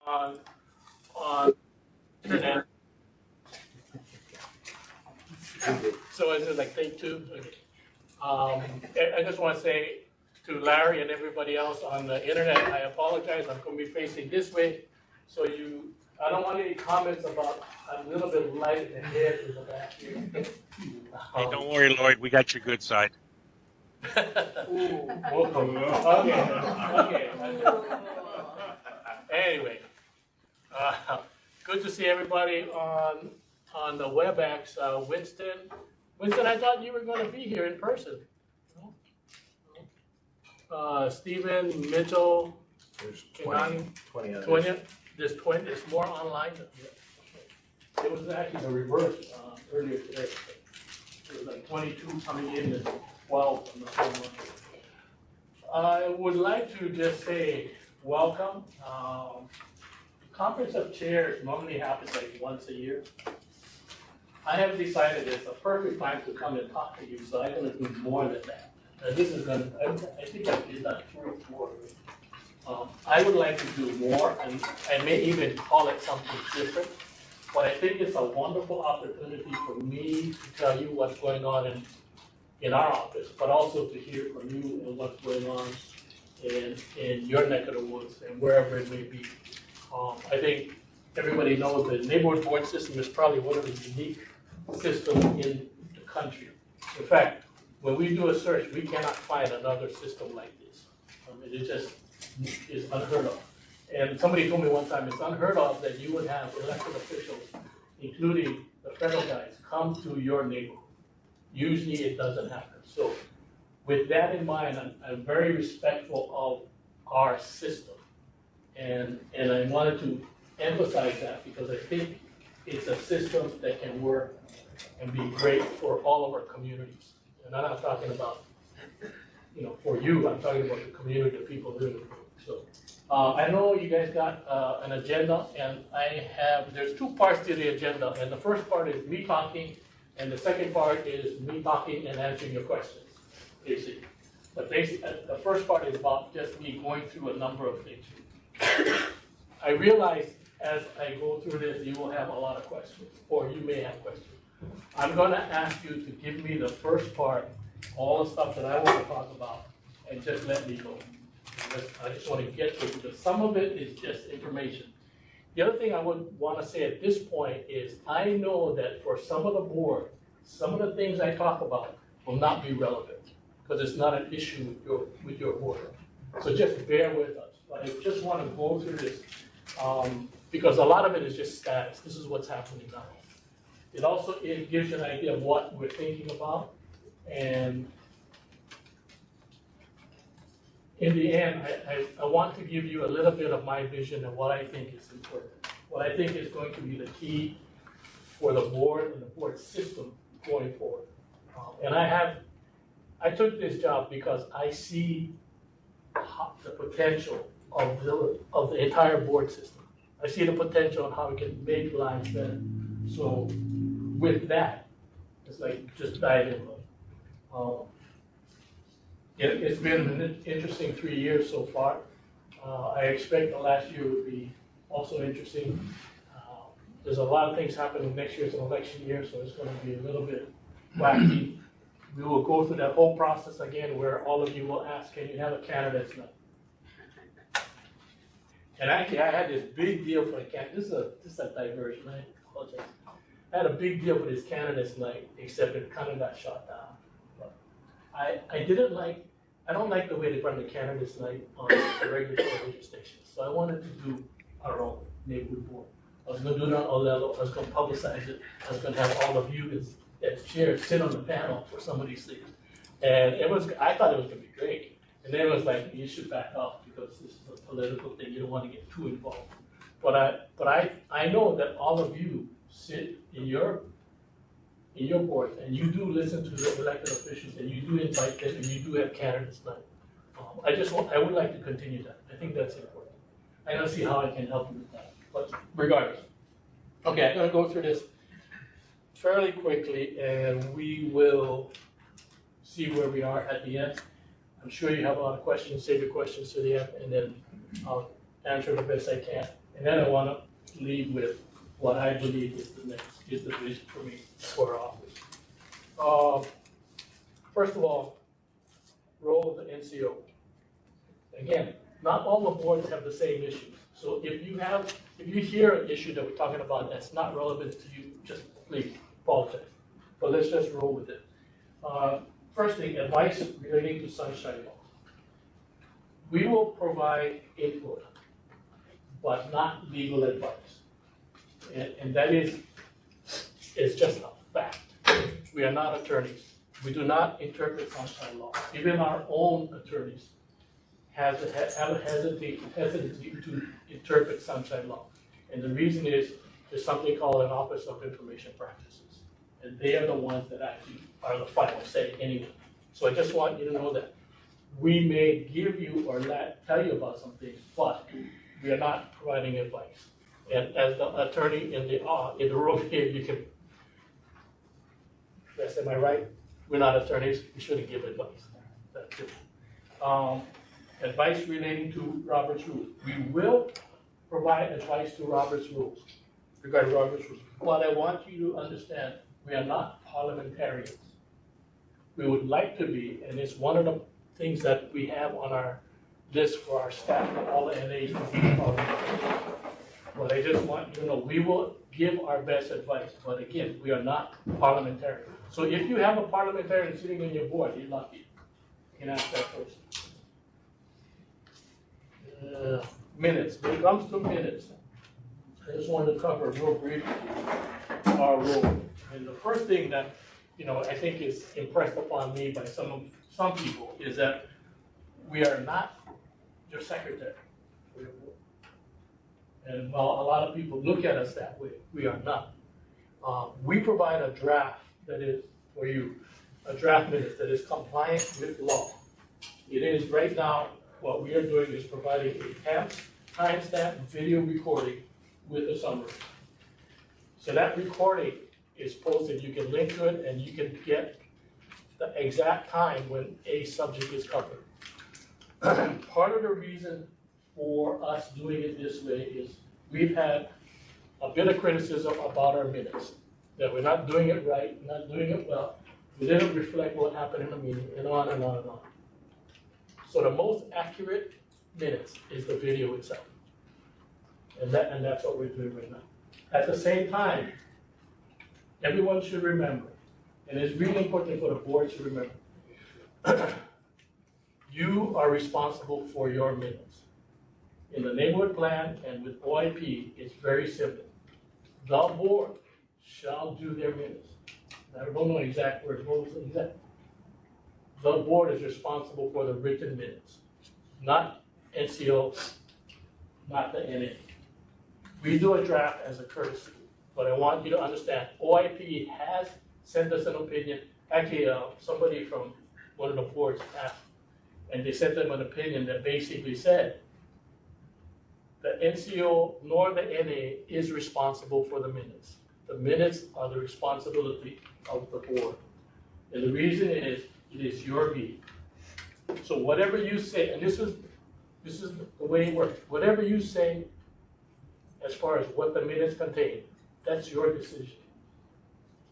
on on internet. So is it like take two? Okay. I just want to say to Larry and everybody else on the internet, I apologize. I'm going to be facing this way, so I don't want any comments about a little bit light in the head in the back here. Hey, don't worry, Lloyd. We got your good side. Okay. Anyway, good to see everybody on the WebEx. Winston, I thought you were going to be here in person. Stephen, Mitchell, There's Kenani, 20 others. 20. There's more online. It was actually the reverse earlier today. It was like 22 coming in and 12 on the phone line. I would like to just say welcome. Conference of Chairs normally happens like once a year. I have decided it's a perfect time to come and talk to you, so I'm going to do more than that. And this is going to, I think I did that 3 or 4. I would like to do more, and I may even call it something different. But I think it's a wonderful opportunity for me to tell you what's going on in our office, but also to hear from you and what's going on in your neck of the woods and wherever it may be. I think everybody knows that neighborhood board system is probably one of the unique systems in the country. In fact, when we do a search, we cannot find another system like this. It just is unheard of. And somebody told me one time, it's unheard of that you would have elected officials, including the federal guys, come to your neighborhood. Usually it doesn't happen. So with that in mind, I'm very respectful of our system. And I wanted to emphasize that because I think it's a system that can work and be great for all of our communities. And I'm not talking about, for you, I'm talking about the community, the people living in the community. So I know you guys got an agenda, and there's 2 parts to the agenda. And the first part is me talking, and the second part is me talking and answering your questions, basically. But basically, the first part is about just me going through a number of things. I realize as I go through this, you will have a lot of questions, or you may have questions. I'm gonna ask you to give me the first part, all the stuff that I want to talk about, and just let me go. I just want to get to it, because some of it is just information. The other thing I would want to say at this point is I know that for some of the board, some of the things I talk about will not be relevant, because it's not an issue with your board. So just bear with us. But I just want to go through this, because a lot of it is just status. This is what's happening now. It gives you an idea of what we're thinking about, and in the end, I want to give you a little bit of my vision and what I think is important. What I think is going to be the key for the board and the board system going forward. And I took this job because I see the potential of the entire board system. I see the potential of how we can make lives better. So with that, it's like just dive in. It's been an interesting 3 years so far. I expect the last year would be also interesting. There's a lot of things happening. Next year's an election year, so it's going to be a little bit wacky. We will go through that whole process again where all of you will ask, can you have a candidate's night? And actually, I had this big deal for the candidate. This is a diversion, I apologize. I had a big deal for this candidate's night, except it kind of got shot down. I don't like the way they run the candidates night on the regular television stations. So I wanted to do our own neighborhood board. I was gonna do it on Olelo, I was gonna publicize it, I was gonna have all of you as chairs sit on the panel for some of these things. And I thought it was gonna be great. And then it was like, you should back off because this is a political thing, you don't wanna get too involved. But I know that all of you sit in your board, and you do listen to the elected officials, and you do invite them, and you do have candidates night. I would like to continue that. I think that's important. I don't see how I can help you with that, but regardless. Okay, I'm gonna go through this fairly quickly, and we will see where we are at the end. I'm sure you have a lot of questions. Save your questions to the end, and then I'll answer the best I can. And then I want to leave with what I believe is the vision for me for our office. First of all, role of the NCO. Again, not all the boards have the same issues. So if you hear an issue that we're talking about that's not relevant to you, just please apologize. But let's just roll with it. First thing, advice relating to sunshine law. We will provide input, but not legal advice. And that is just a fact. We are not attorneys. We do not interpret sunshine law. Even our own attorneys have a hesitancy to interpret sunshine law. And the reason is there's something called an Office of Information Practices. And they are the ones that actually are the final say anyway. So I just want you to know that we may give you or tell you about some things, but we are not providing advice. And as the attorney in the room here, you can, yes, am I right? We're not attorneys, we shouldn't give advice. That's it. Advice relating to Robert's Rules. We will provide advice to Robert's Rules, regarding Robert's Rules. But I want you to understand, we are not parliamentarians. We would like to be, and it's one of the things that we have on our list for our staff, all the NAs to be parliamentarians. But I just want you to know, we will give our best advice, but again, we are not parliamentarians. So if you have a parliamentarian sitting on your board, you're lucky. You can ask that person. Minutes, when it comes to minutes, I just wanted to cover real briefly our role. And the first thing that, I think is impressed upon me by some people is that we are not your secretary. And while a lot of people look at us that way, we are not. We provide a draft that is for you, a draft minutes that is compliant with law. It is right now, what we are doing is providing a timestamp video recording with a summary. So that recording is posted, you can link to it and you can get the exact time when a subject is covered. Part of the reason for us doing it this way is we've had a bit of criticism about our minutes, that we're not doing it right, not doing it well, we didn't reflect what happened in the meeting, and on and on and on. So the most accurate minutes is the video itself. And that's what we're doing right now. At the same time, everyone should remember, and it's really important for the board to remember, you are responsible for your minutes. In the neighborhood plan and with OIP, it's very simple. The board shall do their minutes. I don't know exact words, what was exact? The board is responsible for the written minutes, not NCO, not the NA. We do a draft as a courtesy, but I want you to understand, OIP has sent us an opinion. Actually, somebody from one of the boards asked, and they sent them an opinion that basically said, the NCO nor the NA is responsible for the minutes. The minutes are the responsibility of the board. And the reason is, it is your meeting. So whatever you say, and this is the way it works, whatever you say as far as what the minutes contain, that's your decision.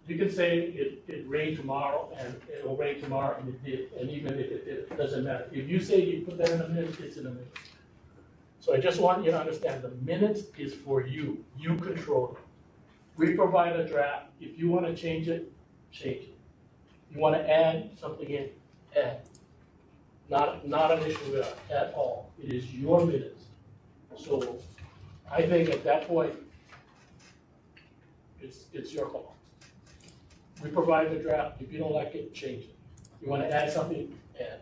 You can say it rained tomorrow and it will rain tomorrow, and it did, and even if it did, it doesn't matter. If you say you put that in the minutes, it's in the minutes. So I just want you to understand, the minutes is for you. You control it. We provide a draft. If you want to change it, change it. You want to add something in, add. Not an issue with us at all. It is your minutes. So I think at that point, it's your call. We provide the draft. If you don't like it, change it. You want to add something, add.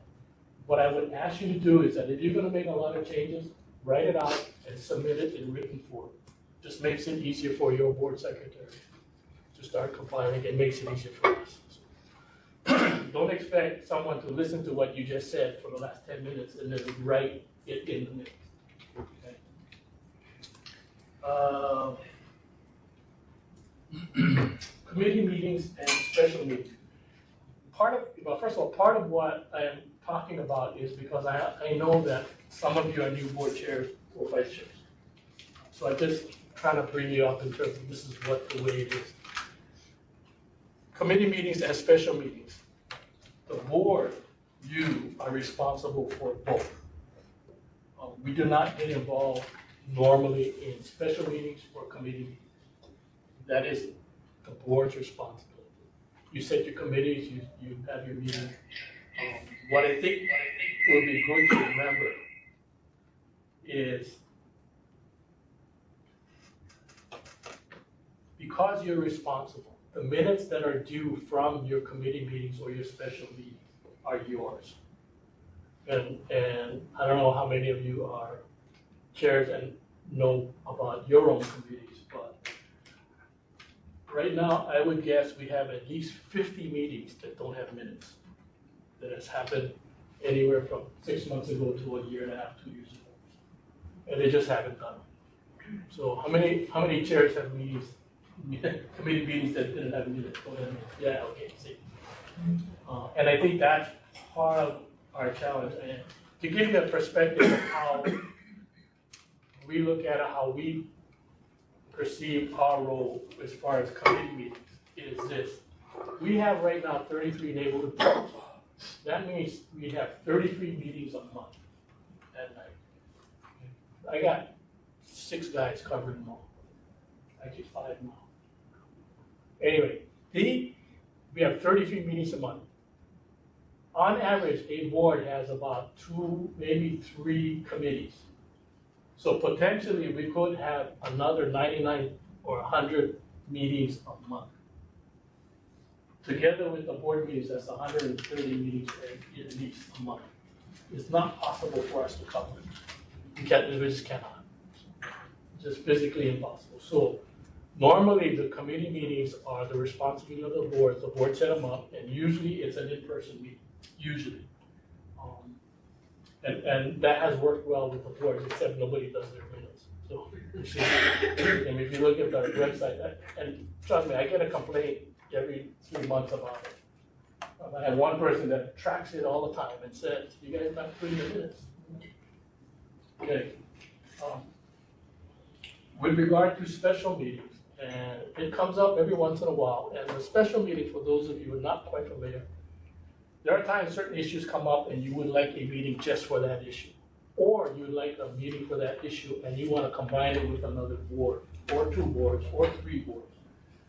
What I would ask you to do is that if you're going to make a lot of changes, write it out and submit it in written form. Just makes it easier for your board secretary to start compiling. It makes it easier for us. Don't expect someone to listen to what you just said for the last 10 minutes and then write it in the minutes. Okay. Committee meetings and special meetings. First of all, part of what I am talking about is because I know that some of you are new board chairs or vice chairs. So I just trying to bring you up in terms of this is what the way it is. Committee meetings and special meetings. The board, you are responsible for both. We do not get involved normally in special meetings or committee meetings. That is the board's responsibility. You set your committees, you have your meetings. What I think would be good to remember is because you're responsible, the minutes that are due from your committee meetings or your special meetings are yours. And I don't know how many of you are chairs and know about your own committees, but right now, I would guess we have at least 50 meetings that don't have minutes. That has happened anywhere from 6 months ago to a year and a half, 2 years ago. And they just haven't done it. So how many chairs have meetings, committee meetings that didn't have minutes? Yeah, okay, see. And I think that's part of our challenge. And to give you a perspective of how we look at it, how we perceive our role as far as committee meetings is this. We have right now 33 neighborhood boards. That means we have 33 meetings a month at night. I got 6 guys covering them all. Actually 5 now. Anyway, we have 33 meetings a month. On average, a board has about 2, maybe 3 committees. So potentially, we could have another 99 or 100 meetings a month. Together with the board meetings, that's 130 meetings at least a month. It's not possible for us to cover it. We just cannot. It's just physically impossible. So normally, the committee meetings are the responsibility of the board. The board set them up, and usually it's an in-person meeting, usually. And that has worked well with the board, except nobody does their minutes. So, and if you look at the website, and trust me, I get a complaint every 3 months about it. I have one person that tracks it all the time and says, "You guys not putting your minutes." Okay. With regard to special meetings, and it comes up every once in a while, and the special meeting, for those of you who are not quite familiar, there are times certain issues come up and you would like a meeting just for that issue. Or you would like a meeting for that issue and you want to combine it with another board, or 2 boards, or 3 boards.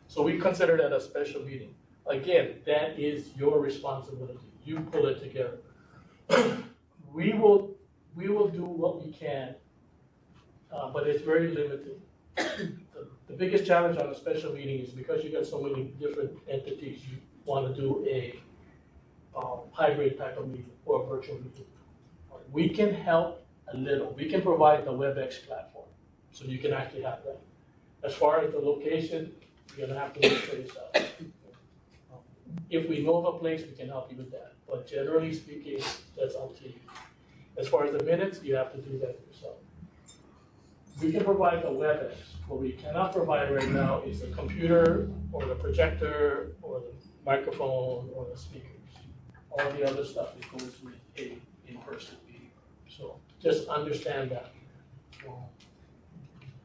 So we consider that a special meeting. Again, that is your responsibility. You pull it together. We will do what we can, but it's very limited. The biggest challenge on a special meeting is because you got so many different entities, you want to do a hybrid type of meeting or a virtual meeting. We can help a little. We can provide the WebEx platform, so you can actually have that. As far as the location, you're gonna have to look for yourself. If we know of a place, we can help you with that. But generally speaking, that's up to you. As far as the minutes, you have to do that yourself. We can provide the WebEx. What we cannot provide right now is the computer or the projector or the microphone or the speakers. All the other stuff that goes with a in-person meeting. So just understand that.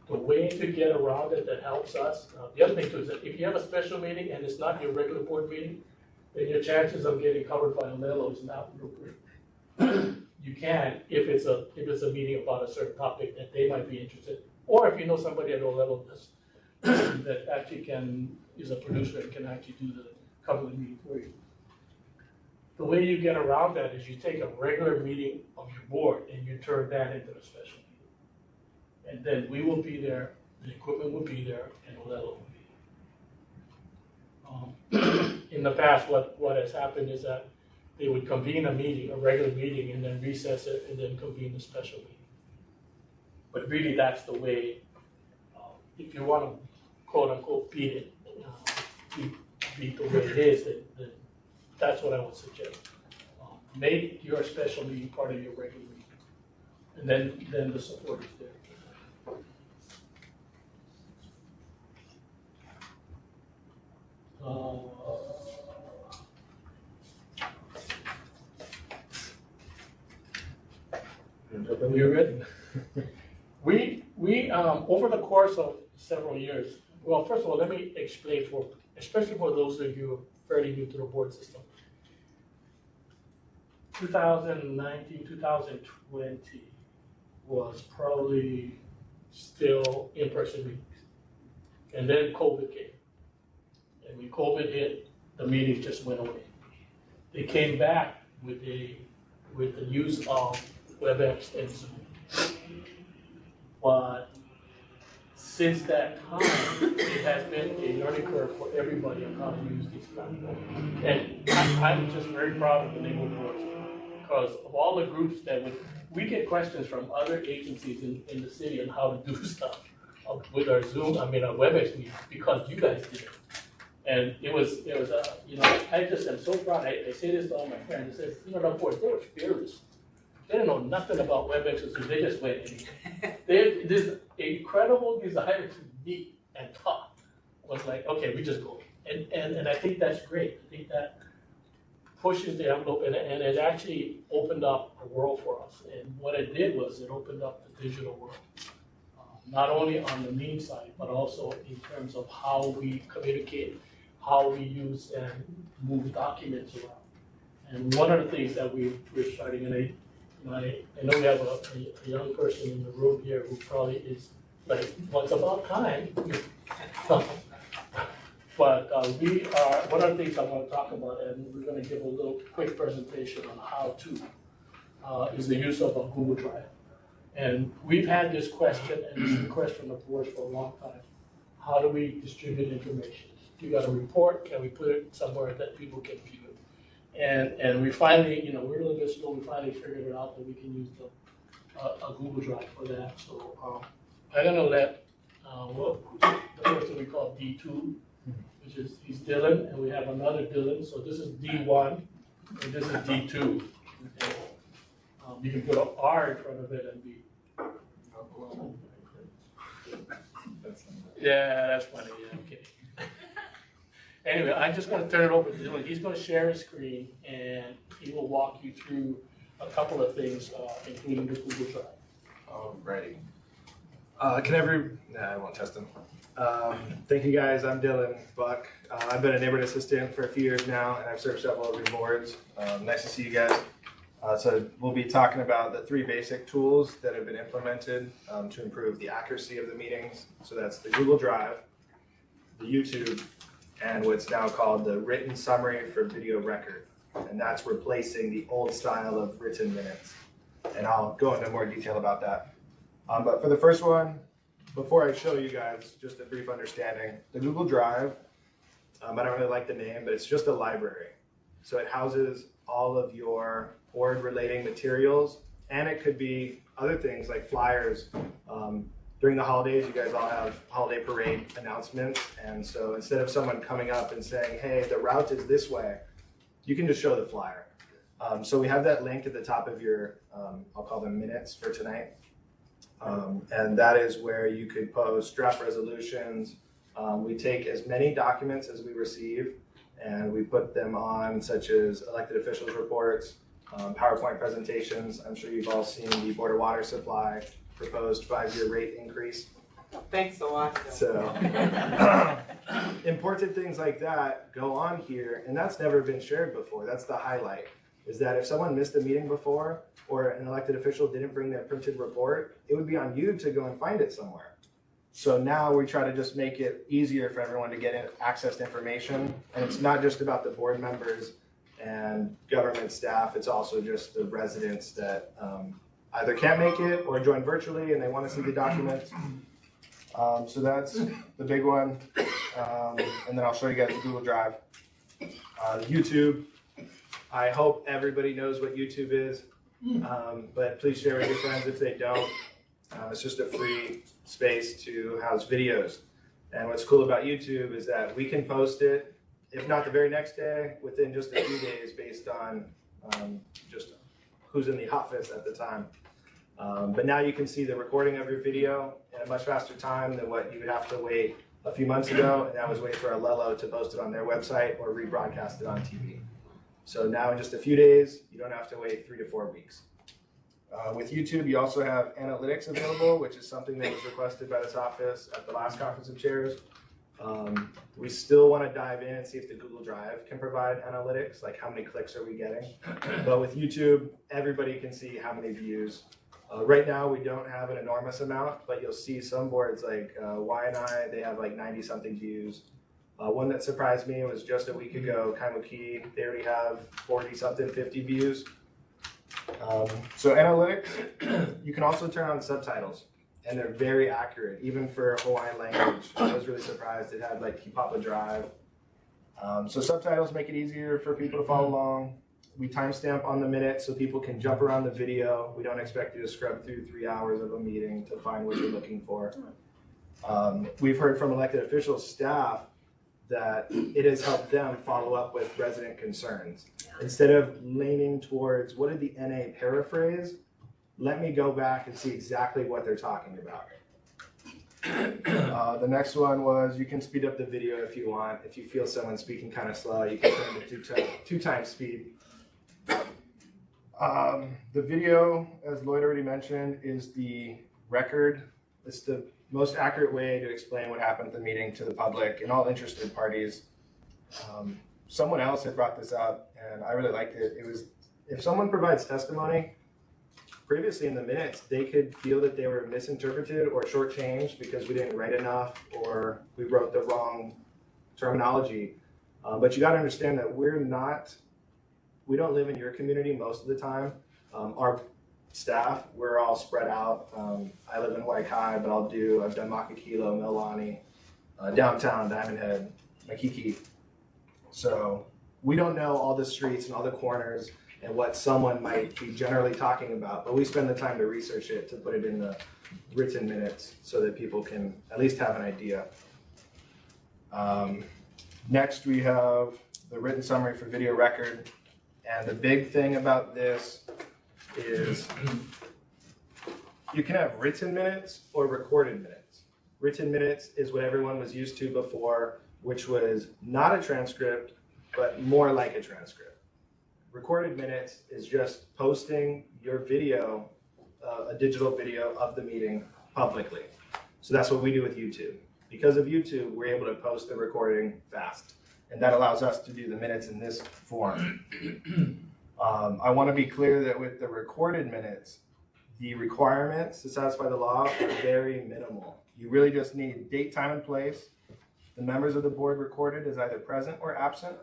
The way to get around it that helps us, the other thing too is that if you have a special meeting and it's not your regular board meeting, then your chances of getting covered by Olelo is not real good. You can if it's a meeting about a certain topic that they might be interested, or if you know somebody at Olelo that actually is a producer and can actually do the cover the meeting for you. The way you get around that is you take a regular meeting of your board and you turn that into a special meeting. And then we will be there, the equipment will be there, and Olelo will be there. In the past, what has happened is that they would convene a meeting, a regular meeting, and then recess it, and then convene a special meeting. But really, that's the way, if you want to, quote unquote, beat it, beat the way it is, then that's what I would suggest. Make your special meeting part of your regular meeting, and then the support is there. You're good? We over the course of several years, well, first of all, let me explain especially for those of you fairly new to the board system. 2019, 2020 was probably still in-person meetings. And then COVID came. And when COVID hit, the meeting just went away. They came back with the use of WebEx and Zoom. But since that time, it has been a learning curve for everybody on how to use these platforms. And I'm just very proud of the neighborhood boards, because of all the groups that we get questions from other agencies in the city on how to do stuff with our Zoom, our WebEx meetings, because you guys did it. And it was I just am so proud. I say this to all my friends. I say, the board, they were fearless. They didn't know nothing about WebEx or Zoom. They just went anyway. They had this incredible desire to meet and talk. Was like, okay, we just go. And I think that's great. I think that pushes the envelope, and it actually opened up a world for us. And what it did was it opened up the digital world, not only on the meme side, but also in terms of how we communicate, how we use and move documents around. And one of the things that we're starting, and I know we have a young person in the room here who probably is like, well, it's about time. But one of the things I want to talk about, and we're going to give a little quick presentation on how to, is the use of a Google Drive. And we've had this question, and this request from the board for a long time. How do we distribute information? You got a report, can we put it somewhere that people can view it? And we finally, we're a little bit slow, we finally figured it out that we can use a Google Drive for that. So I'm gonna let the person we call D2, which is, he's Dylan, and we have another Dylan. So this is D1, and this is D2. Okay. You can put an R in front of it and be. Yeah, that's funny. Yeah, okay. Anyway, I'm just going to turn it over to Dylan. He's going to share his screen, and he will walk you through a couple of things, including the Google Drive. Alrighty. I won't test them. Thank you guys. I'm Dylan Buck. I've been a neighborhood assistant for a few years now, and I've served several of your boards. Nice to see you guys. So we'll be talking about the 3 basic tools that have been implemented to improve the accuracy of the meetings. So that's the Google Drive, the YouTube, and what's now called the written summary for video record. And that's replacing the old style of written minutes. And I'll go into more detail about that. But for the first one, before I show you guys just a brief understanding, the Google Drive, I don't really like the name, but it's just a library. So it houses all of your board relating materials, and it could be other things like flyers. During the holidays, you guys all have holiday parade announcements, and so instead of someone coming up and saying, hey, the route is this way, you can just show the flyer. So we have that link at the top of your, I'll call them minutes for tonight. And that is where you could post draft resolutions. We take as many documents as we receive, and we put them on, such as elected officials reports, PowerPoint presentations. I'm sure you've all seen the Board of Water Supply proposed 5-year rate increase. Thanks a lot. So important things like that go on here, and that's never been shared before. That's the highlight, is that if someone missed a meeting before, or an elected official didn't bring their printed report, it would be on you to go and find it somewhere. So now we try to just make it easier for everyone to get access to information. And it's not just about the board members and government staff, it's also just the residents that either can't make it or join virtually and they want to see the documents. So that's the big one. And then I'll show you guys the Google Drive. YouTube, I hope everybody knows what YouTube is, but please share with your friends if they don't. It's just a free space to house videos. And what's cool about YouTube is that we can post it, if not the very next day, within just a few days based on just who's in the office at the time. But now you can see the recording of your video in a much faster time than what you would have to wait a few months ago, and that was wait for Alelo to post it on their website or rebroadcast it on TV. So now in just a few days, you don't have to wait 3 to 4 weeks. With YouTube, you also have analytics available, which is something that was requested by this office at the last conference of chairs. We still want to dive in and see if the Google Drive can provide analytics, like how many clicks are we getting. But with YouTube, everybody can see how many views. Right now, we don't have an enormous amount, but you'll see some boards like YNI, they have like 90 something views. One that surprised me was just a week ago, Kaimuki, they already have 40 something, 50 views. So analytics, you can also turn on subtitles, and they're very accurate, even for Hawaiian language. I was really surprised. It had like Kipapa Drive. So subtitles make it easier for people to follow along. We timestamp on the minute so people can jump around the video. We don't expect you to scrub through 3 hours of a meeting to find what you're looking for. We've heard from elected officials, staff, that it has helped them follow up with resident concerns. Instead of leaning towards, what did the NA paraphrase? Let me go back and see exactly what they're talking about. The next one was, you can speed up the video if you want. If you feel someone speaking kind of slow, you can turn it to two times speed. The video, as Lloyd already mentioned, is the record. It's the most accurate way to explain what happened at the meeting to the public and all interested parties. Someone else had brought this up, and I really liked it. It was, if someone provides testimony, previously in the minutes, they could feel that they were misinterpreted or shortchanged because we didn't write enough or we wrote the wrong terminology. But you got to understand that we don't live in your community most of the time. Our staff, we're all spread out. I live in Waikai, but I've done Makakilo, Mililani, downtown, Diamond Head, Makiki. So we don't know all the streets and all the corners and what someone might be generally talking about, but we spend the time to research it, to put it in the written minutes so that people can at least have an idea. Next, we have the written summary for video record. And the big thing about this is you can have written minutes or recorded minutes. Written minutes is what everyone was used to before, which was not a transcript, but more like a transcript. Recorded minutes is just posting your video, a digital video of the meeting publicly. So that's what we do with YouTube. Because of YouTube, we're able to post the recording fast. And that allows us to do the minutes in this form. I want to be clear that with the recorded minutes, the requirements to satisfy the law are very minimal. You really just need date, time, and place. The members of the board recorded as either present or absent.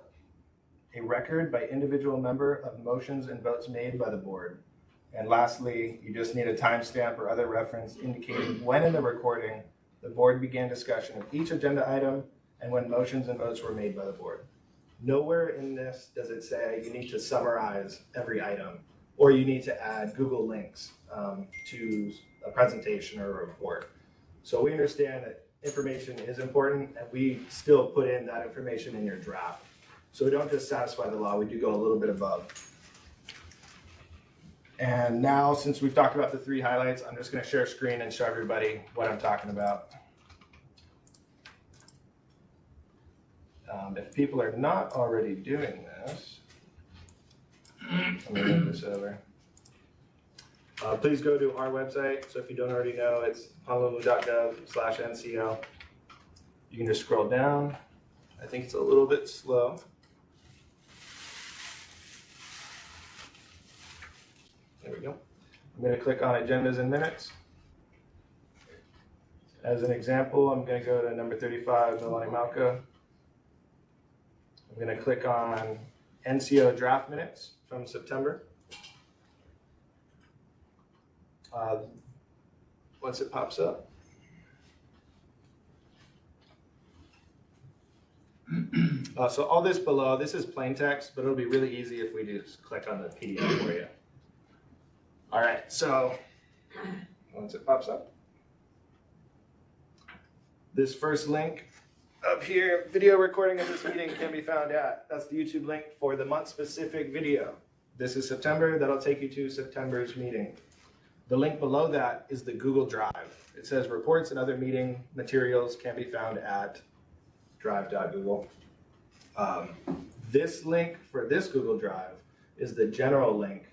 A record by individual member of motions and votes made by the board. And lastly, you just need a timestamp or other reference indicating when in the recording the board began discussion of each agenda item and when motions and votes were made by the board. Nowhere in this does it say you need to summarize every item or you need to add Google links to a presentation or a report. So we understand that information is important and we still put in that information in your draft. So we don't just satisfy the law, we do go a little bit above. And now, since we've talked about the 3 highlights, I'm just going to share a screen and show everybody what I'm talking about. If people are not already doing this, let me move this over. Please go to our website. So if you don't already know, it's honolulu.gov/NCO. You can just scroll down. I think it's a little bit slow. There we go. I'm going to click on agendas and minutes. As an example, I'm going to go to number 35, Mililani Mauka. I'm going to click on NCO draft minutes from September. Once it pops up. So all this below, this is plain text, but it'll be really easy if we just click on the PDF for you. All right, so once it pops up, this first link up here, video recording of this meeting can be found at, that's the YouTube link for the month-specific video. This is September, that'll take you to September's meeting. The link below that is the Google Drive. It says reports and other meeting materials can be found at drive.google. This link for this Google Drive is the general link,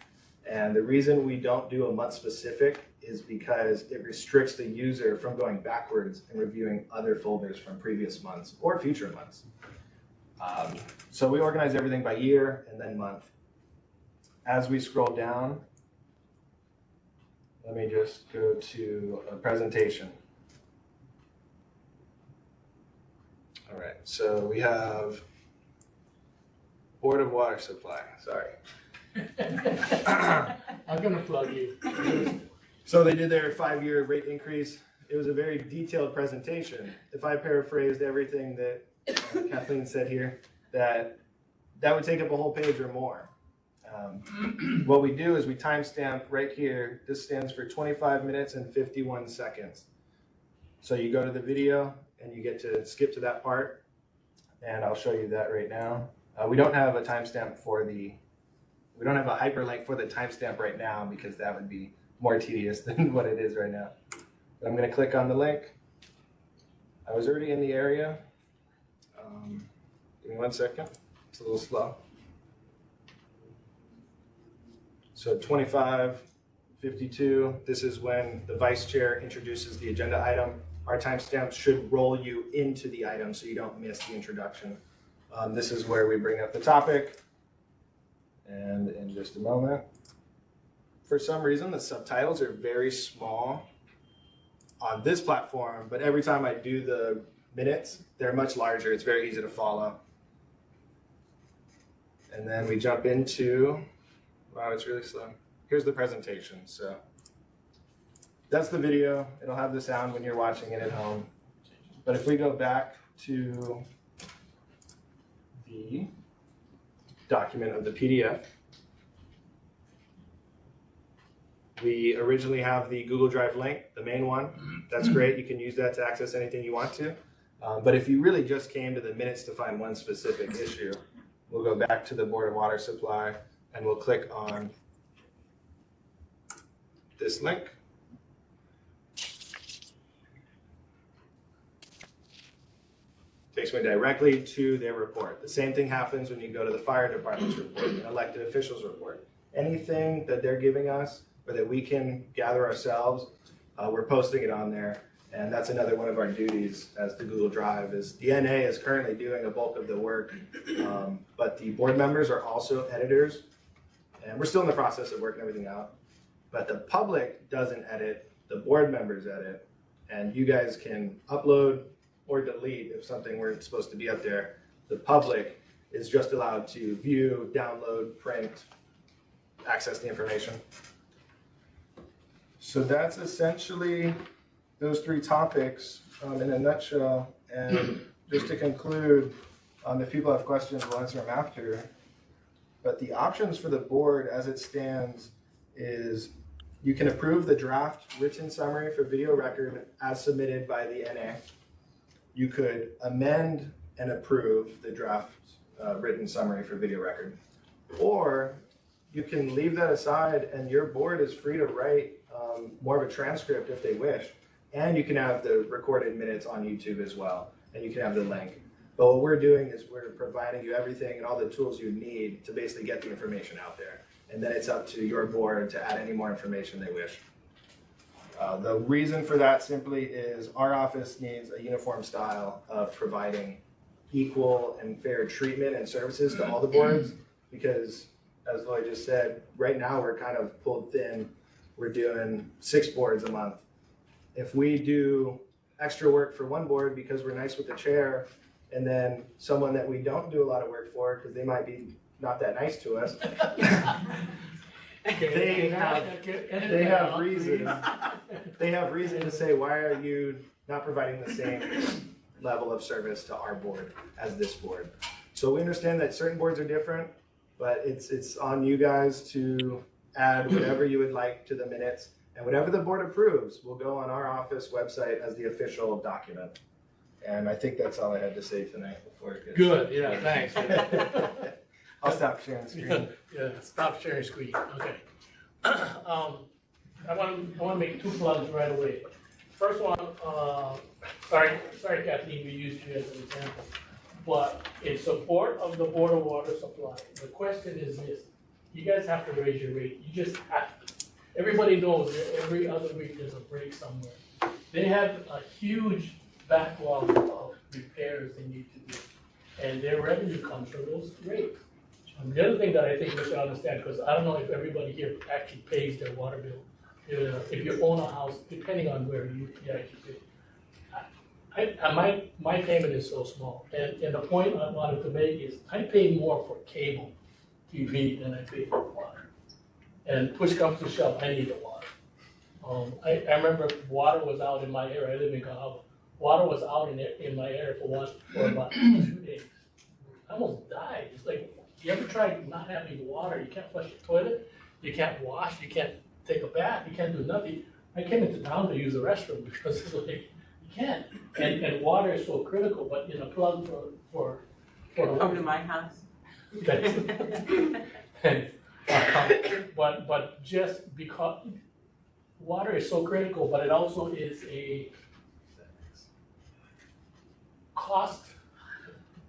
And the reason we don't do a month specific is because it restricts the user from going backwards and reviewing other folders from previous months or future months. So we organize everything by year and then month. As we scroll down, let me just go to a presentation. All right, so we have Board of Water Supply, sorry. I'm gonna plug you. So they did their 5-year rate increase. It was a very detailed presentation. If I paraphrased everything that Kathleen said here, that would take up a whole page or more. What we do is we timestamp right here. This stands for 25 minutes and 51 seconds. So you go to the video and you get to skip to that part, and I'll show you that right now. We don't have a timestamp we don't have a hyperlink for the timestamp right now because that would be more tedious than what it is right now. But I'm going to click on the link. I was already in the area. Give me 1 second. It's a little slow. So 25:52, this is when the vice chair introduces the agenda item. Our timestamps should roll you into the item so you don't miss the introduction. This is where we bring up the topic. And in just a moment, for some reason, the subtitles are very small on this platform, but every time I do the minutes, they're much larger. It's very easy to follow. And then we jump into, wow, it's really slow. Here's the presentation. So that's the video. It'll have the sound when you're watching it at home. But if we go back to the document of the PDF, we originally have the Google Drive link, the main one. That's great. You can use that to access anything you want to. But if you really just came to the minutes to find one specific issue, we'll go back to the Board of Water Supply and we'll click on this link. Takes me directly to their report. The same thing happens when you go to the fire department's report, an elected officials report. Anything that they're giving us or that we can gather ourselves, we're posting it on there. And that's another one of our duties as the Google Drive is the NA is currently doing a bulk of the work, but the board members are also editors. And we're still in the process of working everything out. But the public doesn't edit, the board members edit, and you guys can upload or delete if something weren't supposed to be up there. The public is just allowed to view, download, print, access the information. So that's essentially those 3 topics in a nutshell. And just to conclude, if people have questions, we'll answer them after. But the options for the board as it stands is you can approve the draft written summary for video record as submitted by the NA. You could amend and approve the draft written summary for video record. Or you can leave that aside and your board is free to write more of a transcript if they wish. And you can have the recorded minutes on YouTube as well. And you can have the link. But what we're doing is we're providing you everything and all the tools you need to basically get the information out there. And then it's up to your board to add any more information they wish. The reason for that simply is our office needs a uniform style of providing equal and fair treatment and services to all the boards because, as Lloyd just said, right now we're kind of pulled thin. We're doing 6 boards a month. If we do extra work for one board because we're nice with the chair, and then someone that we don't do a lot of work for because they might be not that nice to us, they have reason to say, why are you not providing the same level of service to our board as this board? So we understand that certain boards are different, but it's on you guys to add whatever you would like to the minutes, and whatever the board approves will go on our office website as the official document. And I think that's all I had to say tonight before it gets... Good, yeah, thanks. I'll stop sharing the screen. Yeah, stop sharing screen, okay. I want to make 2 plugs right away. First one, sorry Kathleen, we used you as an example, but in support of the Board of Water Supply, the question is this: You guys have to raise your rate, you just have to. Everybody knows that every other week there's a break somewhere. They have a huge backlog of repairs they need to do, and their revenue comes from those rates. The other thing that I think we should understand, because I don't know if everybody here actually pays their water bill. If you own a house, depending on where you actually pay. My payment is so small, and the point I wanted to make is I pay more for cable TV than I pay for water. And push comes to shove, I need the water. I remember water was out in my area, I live in Cahaba. Water was out in my area for about 2 days. I almost died. It's like, you ever tried not having water? You can't flush your toilet, you can't wash, you can't take a bath, you can't do nothing. I came into town to use the restroom because it's like, you can't. And water is so critical, but in a plug for Come to my house. But just because water is so critical, but it also is a cost,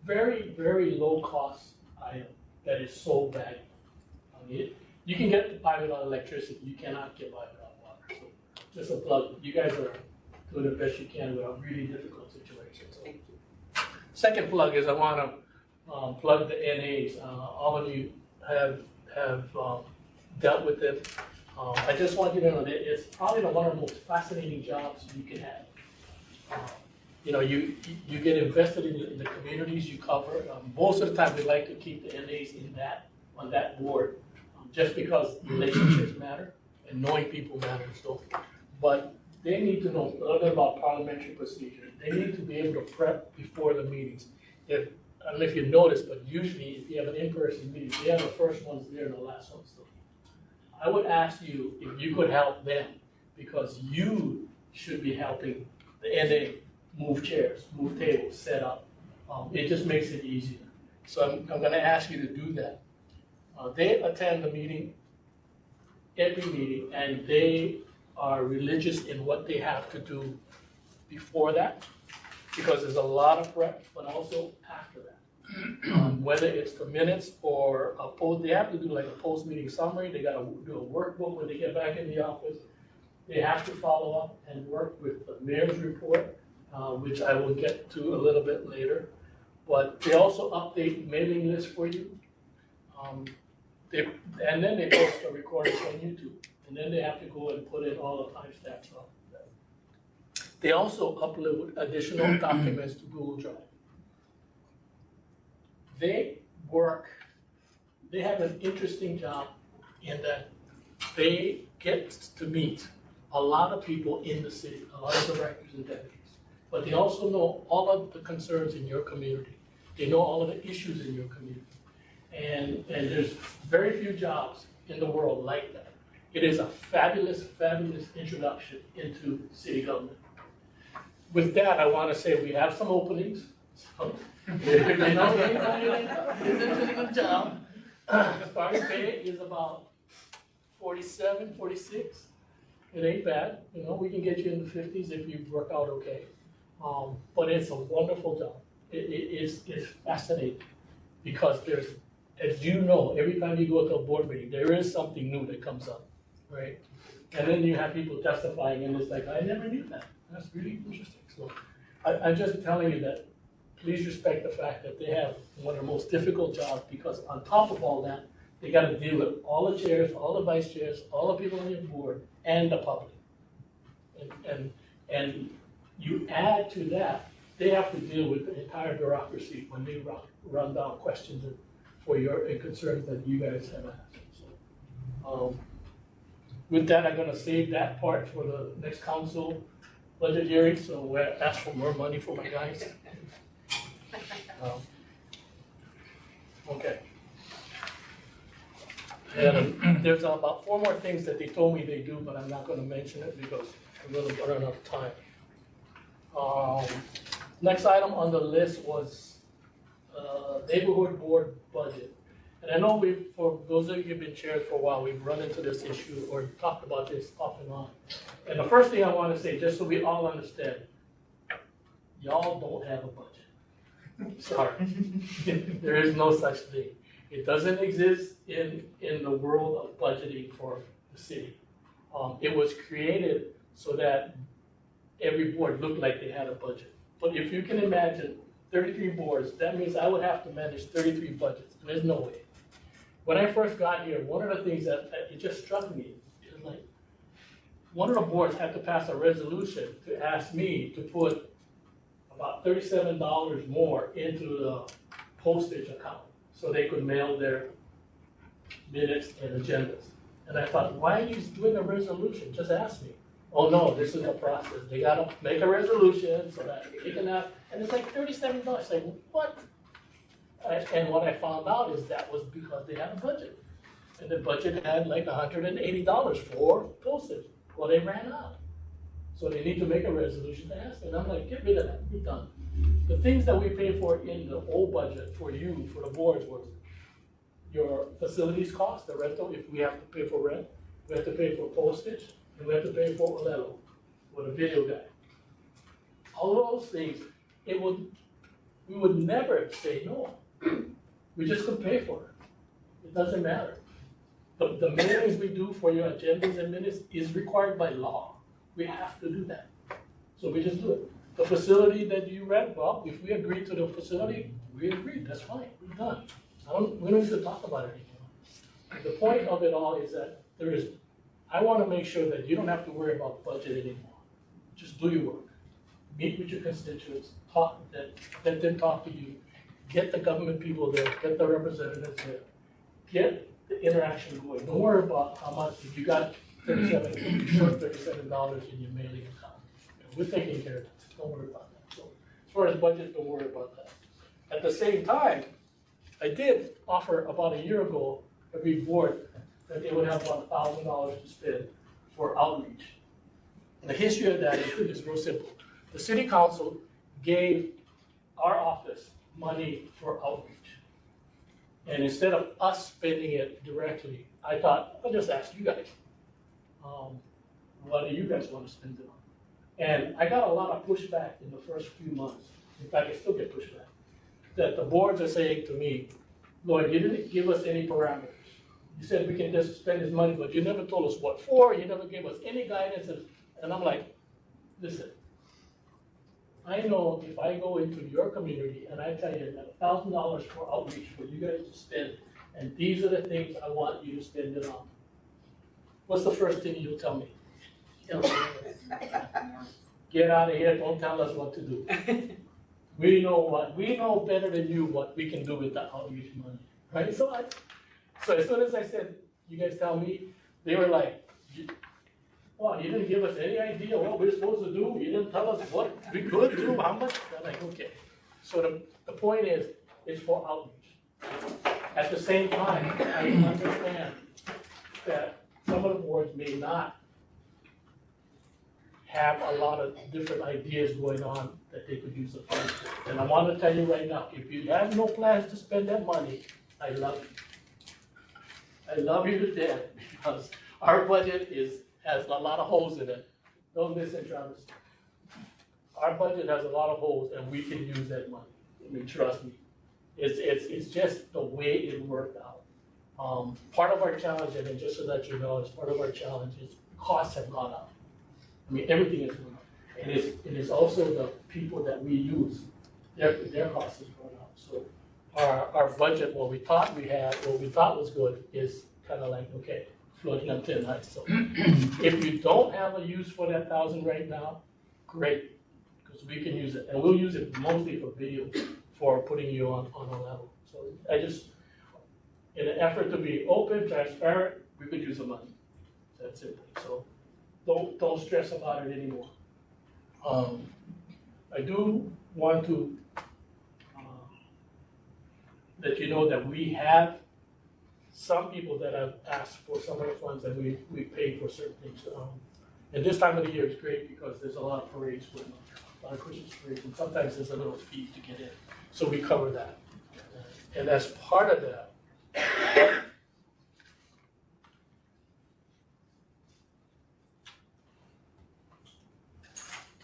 very, very low cost item that is so valuable. I mean, you can get by without electricity, you cannot get by without water. So just a plug, you guys are doing the best you can with a really difficult situation. So, second plug is I want to plug the NAs. All of you have dealt with it. I just want you to know that it's probably one of the most fascinating jobs you can have. You know, you get invested in the communities you cover. Most of the time, we like to keep the NAs on that board, just because relationships matter and knowing people matters. So, but they need to know a little bit about parliamentary procedure. They need to be able to prep before the meetings. I don't know if you noticed, but usually if you have an in-person meeting, they have the first ones there and the last ones there. I would ask you if you could help them, because you should be helping the NA move chairs, move tables, set up. It just makes it easier. So I'm gonna ask you to do that. They attend the meeting, every meeting, and they are religious in what they have to do before that, because there's a lot of prep, but also after that. Whether it's the minutes or they have to do like a post-meeting summary, they gotta do a workbook when they get back in the office. They have to follow up and work with the mayor's report, which I will get to a little bit later. But they also update mailing lists for you. And then they post a recording on YouTube. And then they have to go and put in all the timestamps on that. They also upload additional documents to Google Drive. They have an interesting job in that they get to meet a lot of people in the city, a lot of directors and deputies. But they also know all of the concerns in your community. They know all of the issues in your community. And there's very few jobs in the world like that. It is a fabulous, fabulous introduction into city government. With that, I want to say we have some openings. So, if you know anybody that is interested in the job, the starting pay is about 47, 46. It ain't bad. You know, we can get you in the 50s if you work out okay. But it's a wonderful job. It's fascinating because there's, as you know, every time you go to a board meeting, there is something new that comes up, right? And then you have people testifying and it's like, I never knew that. That's really interesting. So I'm just telling you that please respect the fact that they have one of the most difficult jobs, because on top of all that, they got to deal with all the chairs, all the vice chairs, all the people on your board, and the public. And you add to that, they have to deal with the entire bureaucracy when they run down questions for your concerns that you guys have asked. So, with that, I'm going to save that part for the next council budget hearing. So we'll ask for more money for my guys. Okay. And there's about 4 more things that they told me they do, but I'm not going to mention it because I'm going to run out of time. Next item on the list was neighborhood board budget. And I know for those of you who've been chairs for a while, we've run into this issue or talked about this off and on. And the first thing I want to say, just so we all understand, y'all don't have a budget. Sorry. There is no such thing. It doesn't exist in the world of budgeting for the city. It was created so that every board looked like they had a budget. But if you can imagine 33 boards, that means I would have to manage 33 budgets. There's no way. When I first got here, one of the things that it just struck me is like, one of the boards had to pass a resolution to ask me to put about $37 more into the postage account so they could mail their minutes and agendas. And I thought, why are you doing a resolution? Just ask me. Oh no, this is a process. They gotta make a resolution so that they can have, and it's like $37. Like, what? And what I found out is that was because they had a budget. And the budget had like $180 for postage. Well, they ran out. So they need to make a resolution to ask. And I'm like, get rid of that, be done. The things that we pay for in the old budget for you, for the boards, was your facilities cost, the rental, if we have to pay for rent, we have to pay for postage, and we have to pay for Olelo, for the video guy. All of those things, we would never say no. We just could pay for it. It doesn't matter. The mailings we do for your agendas and minutes is required by law. We have to do that. So we just do it. The facility that you rent, well, if we agree to the facility, we agree, that's fine, we're done. We don't need to talk about it anymore. The point of it all is that I wanna make sure that you don't have to worry about budget anymore. Just do your work. Meet with your constituents, let them talk to you, get the government people there, get the representatives there, get the interaction going. Don't worry about how much, if you got $37 in your mailing account. We're taking care of that, don't worry about that. So as far as budget, don't worry about that. At the same time, I did offer about a year ago, every board, that they would have about $1,000 to spend for outreach. And the history of that is real simple. The city council gave our office money for outreach. And instead of us spending it directly, I thought, I'll just ask you guys, what do you guys want to spend it on? And I got a lot of pushback in the first few months. In fact, I still get pushback. That the boards are saying to me, Lloyd, you didn't give us any parameters. You said we can just spend this money, but you never told us what for, you never gave us any guidance. And I'm like, listen, I know if I go into your community and I tell you that $1,000 for outreach for you guys to spend, and these are the things I want you to spend it on, what's the first thing you'll tell me? Get out of here, don't tell us what to do. We know better than you what we can do with that outreach money, right? So as soon as I said, you guys tell me, they were like, well, you didn't give us any idea what we're supposed to do. You didn't tell us what we could do, how much. I'm like, okay. So the point is, it's for outreach. At the same time, I understand that some of the boards may not have a lot of different ideas going on that they could use the funds for. And I want to tell you right now, if you have no plans to spend that money, I love you. I love you to death because our budget has a lot of holes in it. Don't listen, Travis. Our budget has a lot of holes and we can use that money. I mean, trust me. It's just the way it worked out. Part of our challenge, and just so that you know, as part of our challenge is costs have gone up. I mean, everything is going up. It is also the people that we use, their costs have gone up. So our budget, what we thought was good, is kind of like, okay, floating on thin ice. So if you don't have a use for that 1,000 right now, great, because we can use it. And we'll use it mostly for videos, for putting you on a level. So I just, in an effort to be open, transparent, we could use the money. That's it. So don't stress about it anymore. I do want to let you know that we have some people that have asked for some of the funds that we pay for certain things. And this time of the year is great because there's a lot of parades going on, a lot of Christmas parades, and sometimes there's a little fee to get in. So we cover that. And as part of that,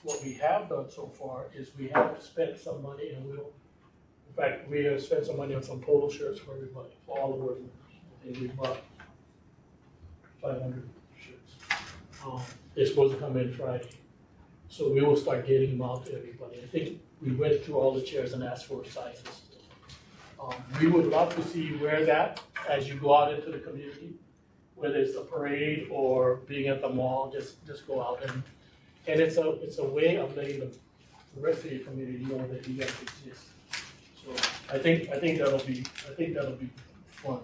what we have done so far is we have spent some money and In fact, we have spent some money on some polo shirts for everybody, for all the board members. I think we bought 500 shirts. They're supposed to come in Friday. So we will start getting them out to everybody. I think we went through all the chairs and asked for sizes. We would love to see where that, as you go out into the community, whether it's a parade or being at the mall, just go out and it's a way of letting the rest of your community know that you guys exist. So I think that'll be fun.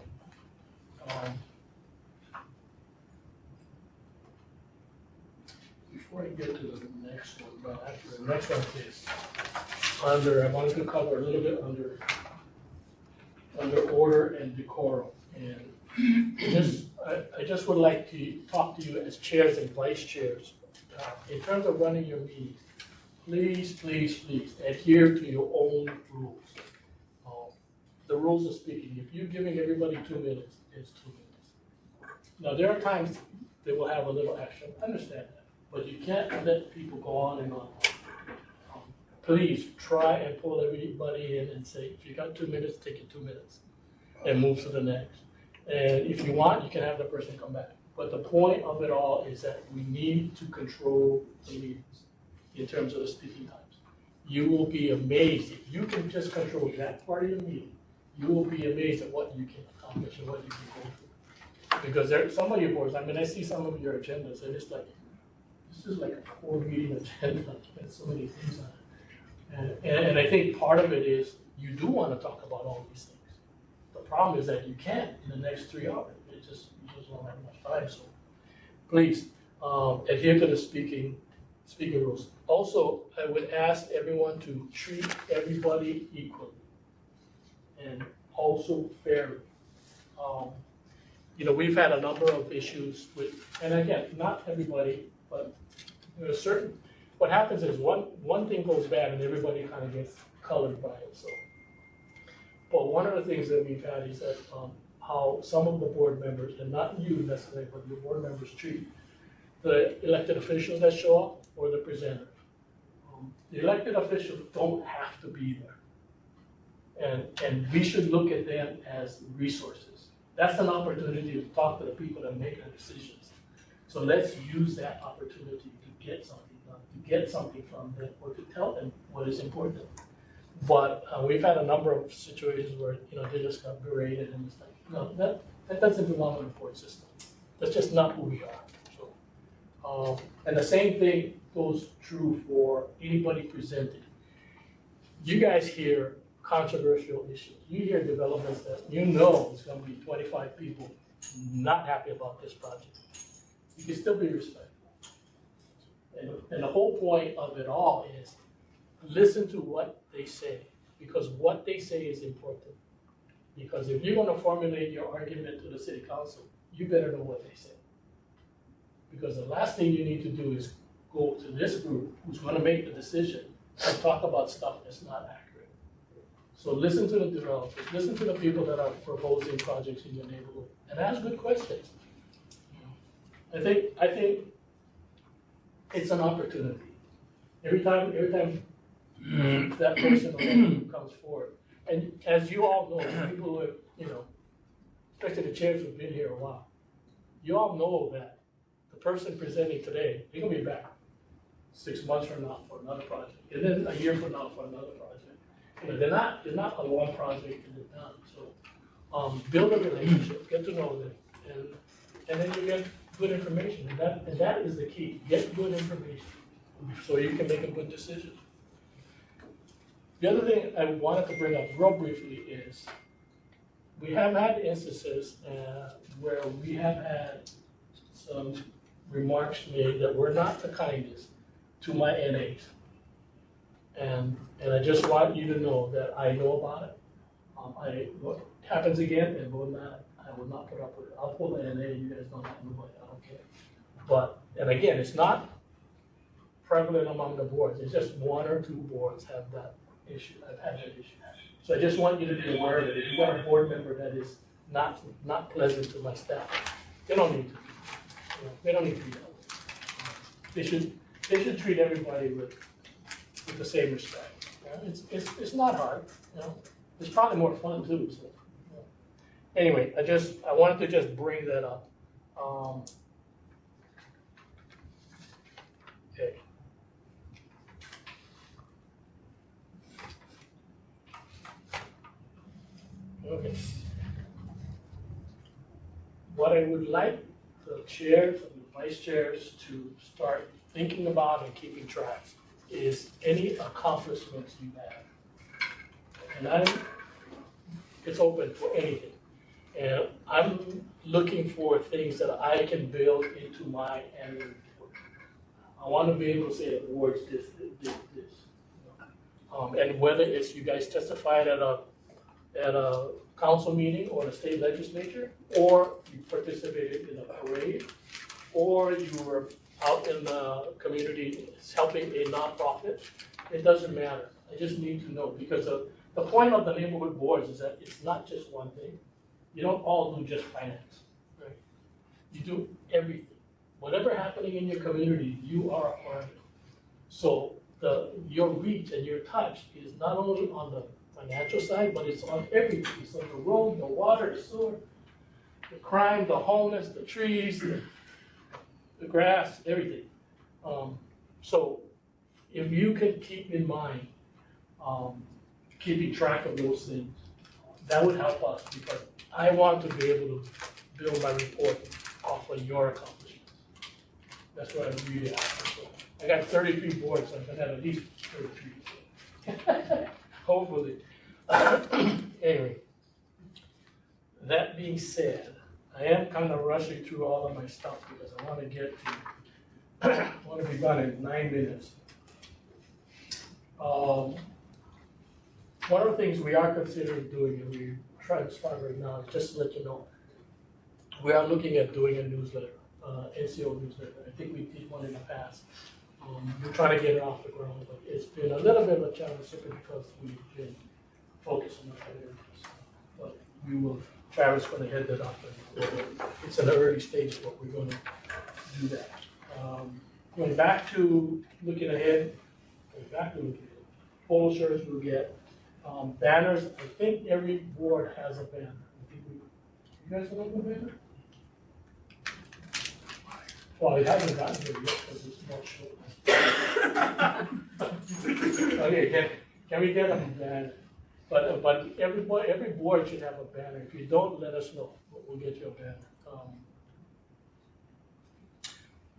Before I get to the next one, but actually the next one is I wanted to cover a little bit under order and decorum. And I just would like to talk to you as chairs and vice chairs. In terms of running your meeting, please adhere to your own rules. The rules of speaking, if you're giving everybody 2 minutes, it's 2 minutes. Now, there are times they will have a little action, I understand that, but you can't let people go on and on. Please try and pull everybody in and say, if you got 2 minutes, take it 2 minutes and move to the next. And if you want, you can have the person come back. But the point of it all is that we need to control the meetings in terms of the speaking times. You will be amazed, if you can just control that part of your meeting, you will be amazed at what you can accomplish and what you can go through. Because there, some of your boards, I mean, I see some of your agendas and it's like, this is like a 4-meeting agenda, there's so many things on it. And I think part of it is, you do want to talk about all these things. The problem is that you can't in the next 3 hours. You just don't have enough time. So please adhere to the speaking rules. Also, I would ask everyone to treat everybody equally and also fairly. We've had a number of issues with, and again, not everybody, but certain. What happens is one thing goes bad and everybody kind of gets colored by it. So, but one of the things that we've had is that how some of the board members, and not you necessarily, but your board members treat the elected officials that show up or the presenter. The elected officials don't have to be there. And we should look at them as resources. That's an opportunity to talk to the people that make the decisions. So let's use that opportunity to get something done, to get something from them, or to tell them what is important. But we've had a number of situations where they just got berated, and it's like, no, that doesn't belong in the board system. That's just not who we are. So, and the same thing goes true for anybody presenting. You guys hear controversial issues. You hear developments that it's going to be 25 people not happy about this project. You can still be respectful. And the whole point of it all is listen to what they say, because what they say is important. Because if you're going to formulate your argument to the city council, you better know what they say. Because the last thing you need to do is go to this group who's going to make the decision and talk about stuff that's not accurate. So listen to the developers, listen to the people that are proposing projects in your neighborhood, and ask good questions. I think it's an opportunity. Every time that person comes forward, and as you all know, people who have, especially the chairs who've been here a while, you all know that the person presenting today, they're gonna be back 6 months from now for another project, and then a year from now for another project. They're not a long project and they're done. So build a relationship, get to know them, and then you get good information. And that is the key. Get good information so you can make a good decision. The other thing I wanted to bring up real briefly is we have had instances where we have had some remarks made that were not the kindest to my NAs. And I just want you to know that I know about it. What happens again, I will not put up with it. I'll pull the NA, you guys don't have nobody, I don't care. But, and again, it's not prevalent among the boards, it's just 1 or 2 boards have that issue, I've had that issue. So I just want you to be aware that if you've got a board member that is not pleasant to my staff, they don't need to be. They don't need to be dealt with. They should treat everybody with the same respect. It's not hard, you know, it's probably more fun too, so. You know. Anyway, I wanted to just bring that up. Okay. Okay. What I would like the chairs and the vice chairs to start thinking about and keeping track is any accomplishments you have. And it's open for anything. And I'm looking for things that I can build into my annual report. I want to be able to say awards this. And whether it's you guys testified at a council meeting or the state legislature, or you participated in a parade, or you were out in the community helping a nonprofit, it doesn't matter. I just need to know, because the point of the neighborhood boards is that it's not just one thing. You don't all do just finance, right? You do everything. Whatever happening in your community, you are a part of it. So your reach and your touch is not only on the financial side, but it's on everything. It's on the road, the water, the sewer, the crime, the homeless, the trees, the grass, everything. So if you can keep in mind keeping track of those things, that would help us, because I want to be able to build my report off of your accomplishments. That's what I'm really after. So I got 33 boards, so I'm gonna have at least 33. Hopefully. Anyway, that being said, I am kind of rushing through all of my stuff because I want to get to, I want to be done in 9 minutes. One of the things we are considering doing, and we try to start right now, is just to let you know, we are looking at doing a newsletter, NCO newsletter. I think we did one in the past. We're trying to get it off the ground, but it's been a little bit of a challenge simply because we've been focused on other areas. But we will, Travis going to head that up, and it's in the early stage, but we're going to do that. Going back to looking ahead, photo shirts we'll get. Banners, I think every board has a banner. You guys have a banner? Well, it hasn't gotten here yet because it's not short. Okay, can we get a banner? But every board should have a banner. If you don't, let us know. We'll get you a banner.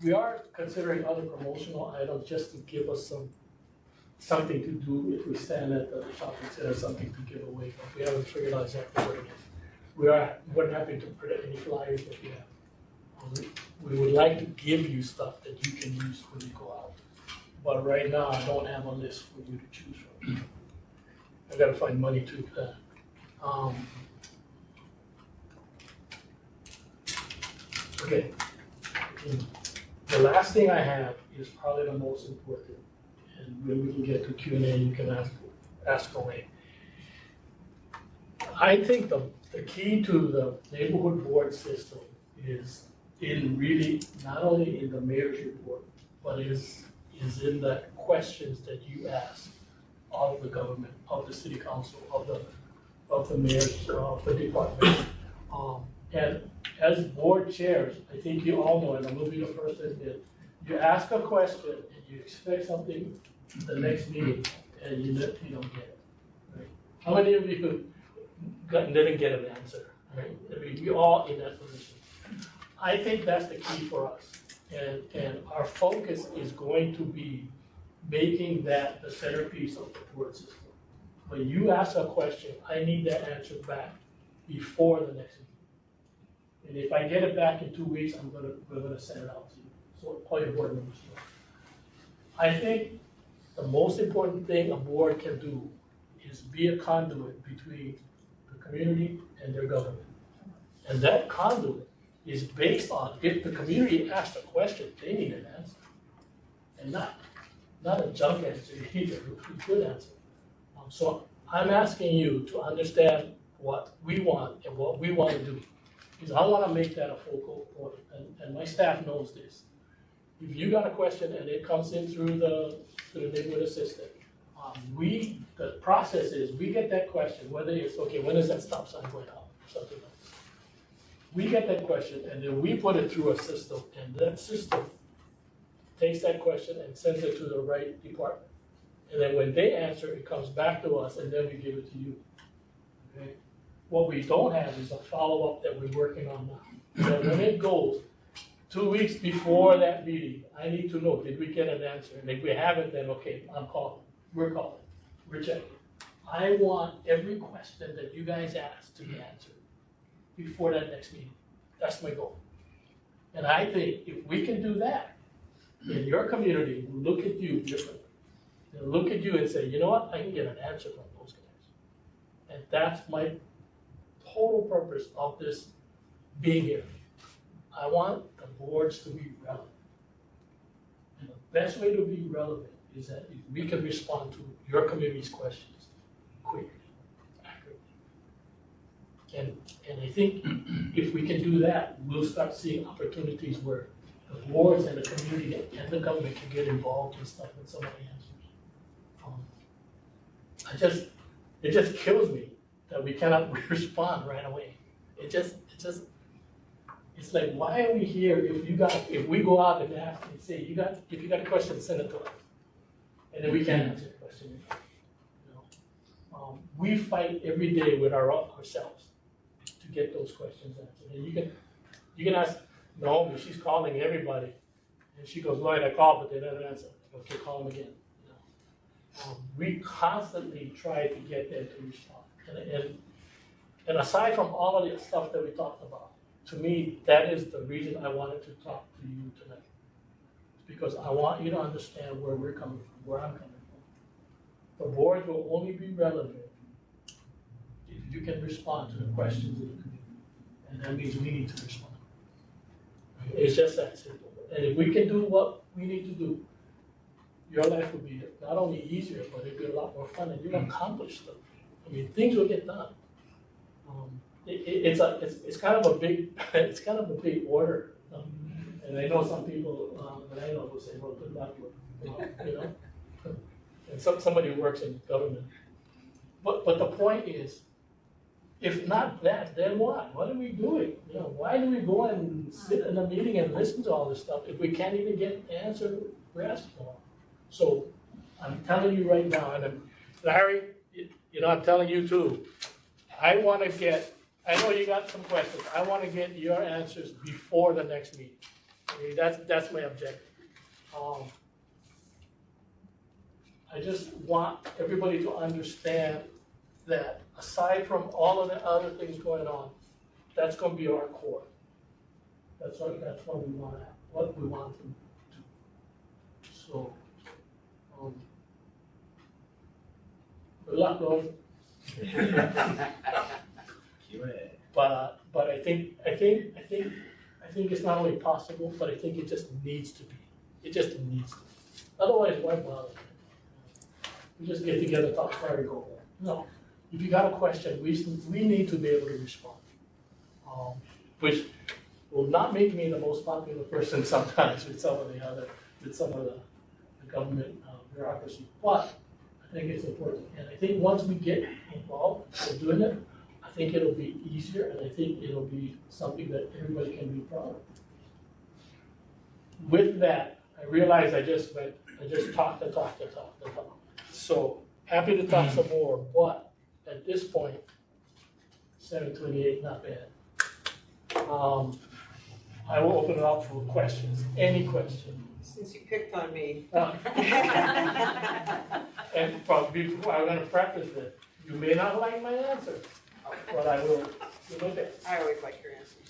We are considering other promotional items just to give us something to do if we stand at the shopping center, something to give away. But we haven't figured out exactly what it is. We are happy to print any flyers that you have. We would like to give you stuff that you can use when you go out. But right now, I don't have a list for you to choose from. I gotta find money to do that. Okay. The last thing I have is probably the most important. And when we can get to Q&A, you can ask away. I think the key to the neighborhood board system is really not only in the mayor's report, but is in the questions that you ask of the government, of the city council, of the mayors, of the departments. And as board chairs, I think you all know, and I'm gonna be the first to admit, you ask a question and you expect something the next meeting, and you don't get it. Right? How many of you didn't get an answer? Right? I mean, we all in that position. I think that's the key for us, and our focus is going to be making that the centerpiece of the board system. When you ask a question, I need that answer back before the next meeting. And if I get it back in 2 weeks, we're gonna send it out to you. So all your board members know. I think the most important thing a board can do is be a conduit between the community and their government. And that conduit is based on, if the community asks a question, they need an answer. And not a junk answer, you need a good answer. So I'm asking you to understand what we want and what we want to do. Because I want to make that a focal point, and my staff knows this. If you got a question and it comes in through the neighborhood assistant, we the process is, we get that question, whether it's, okay, when is that stop sign going up, or something like that. We get that question, and then we put it through a system, and that system takes that question and sends it to the right department. And then when they answer, it comes back to us, and then we give it to you. Okay? What we don't have is a follow-up that we're working on now. So when it goes, 2 weeks before that meeting, I need to know, did we get an answer? And if we haven't, then okay, I'm calling, we're checking. I want every question that you guys ask to be answered before that next meeting. That's my goal. And I think if we can do that, then your community will look at you differently. They'll look at you and say, you know what, I can get an answer from those guys. And that's my total purpose of this being here. I want the boards to be relevant. And the best way to be relevant is that if we can respond to your community's questions quickly, accurately. And I think if we can do that, we'll start seeing opportunities where the boards and the community and the government can get involved in stuff when somebody answers. It just kills me that we cannot respond right away. It's like, why are we here if we go out and ask and say, if you got a question, send it to us. And then we can't answer the question. You know? We fight every day with ourselves to get those questions answered. And you can ask Naomi, she's calling everybody. And she goes, Lloyd, I called, but they never answer. Okay, call them again. You know? We constantly try to get them to respond. And aside from all of the stuff that we talked about, to me, that is the reason I wanted to talk to you tonight. It's because I want you to understand where we're coming from, where I'm coming from. The board will only be relevant if you can respond to the questions of the community. And that means we need to respond. It's just that simple. And if we can do what we need to do, your life will be not only easier, but it'll be a lot more fun, and you'll accomplish stuff. I mean, things will get done. It's kind of a big order, and I know some people that I know will say, well, good luck with, you know, and somebody who works in government. But the point is, if not that, then what? What are we doing? You know, why do we go and sit in a meeting and listen to all this stuff if we can't even get the answer we're asking for? So I'm telling you right now, and Larry, you know, I'm telling you too. I know you got some questions. I want to get your answers before the next meeting. I mean, that's my objective. I just want everybody to understand that aside from all of the other things going on, that's going to be our core. That's what we want to do. So, good luck, Lord. But I think it's not only possible, but I think it just needs to be. It just needs to be. Otherwise, why bother? We just get together, talk, sorry, go home. No. If you got a question, we need to be able to respond. Which will not make me the most popular person sometimes with some of the government bureaucracy. But I think it's important. And I think once we get involved in doing it, I think it'll be easier, and I think it'll be something that everybody can be proud of. With that, I realize I just talked. So happy to talk some more, but at this point, 7:28, not bad. I will open it up for questions. Any question? Since you picked on me. And before, I'm going to preface this. You may not like my answer, but I will do my best. I always like your answers.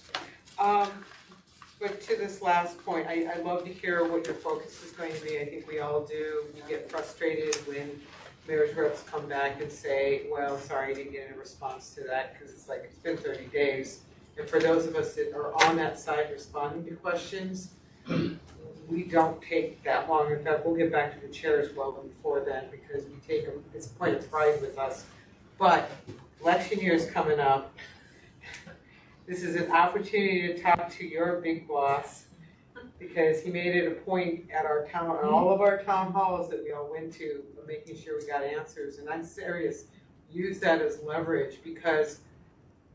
But to this last point, I love to hear what your focus is going to be. I think we all do. We get frustrated when mayor's reps come back and say, well, sorry, I didn't get a response to that, because it's like, it's been 30 days. And for those of us that are on that side responding to questions, we don't take that long. In fact, we'll get back to the chair as well before then, because we take them, it's a point of pride with us. But election year is coming up. This is an opportunity to talk to your big boss, Because he made it a point at our town, all of our town halls that we all went to, of making sure we got answers, and I'm serious. Use that as leverage, because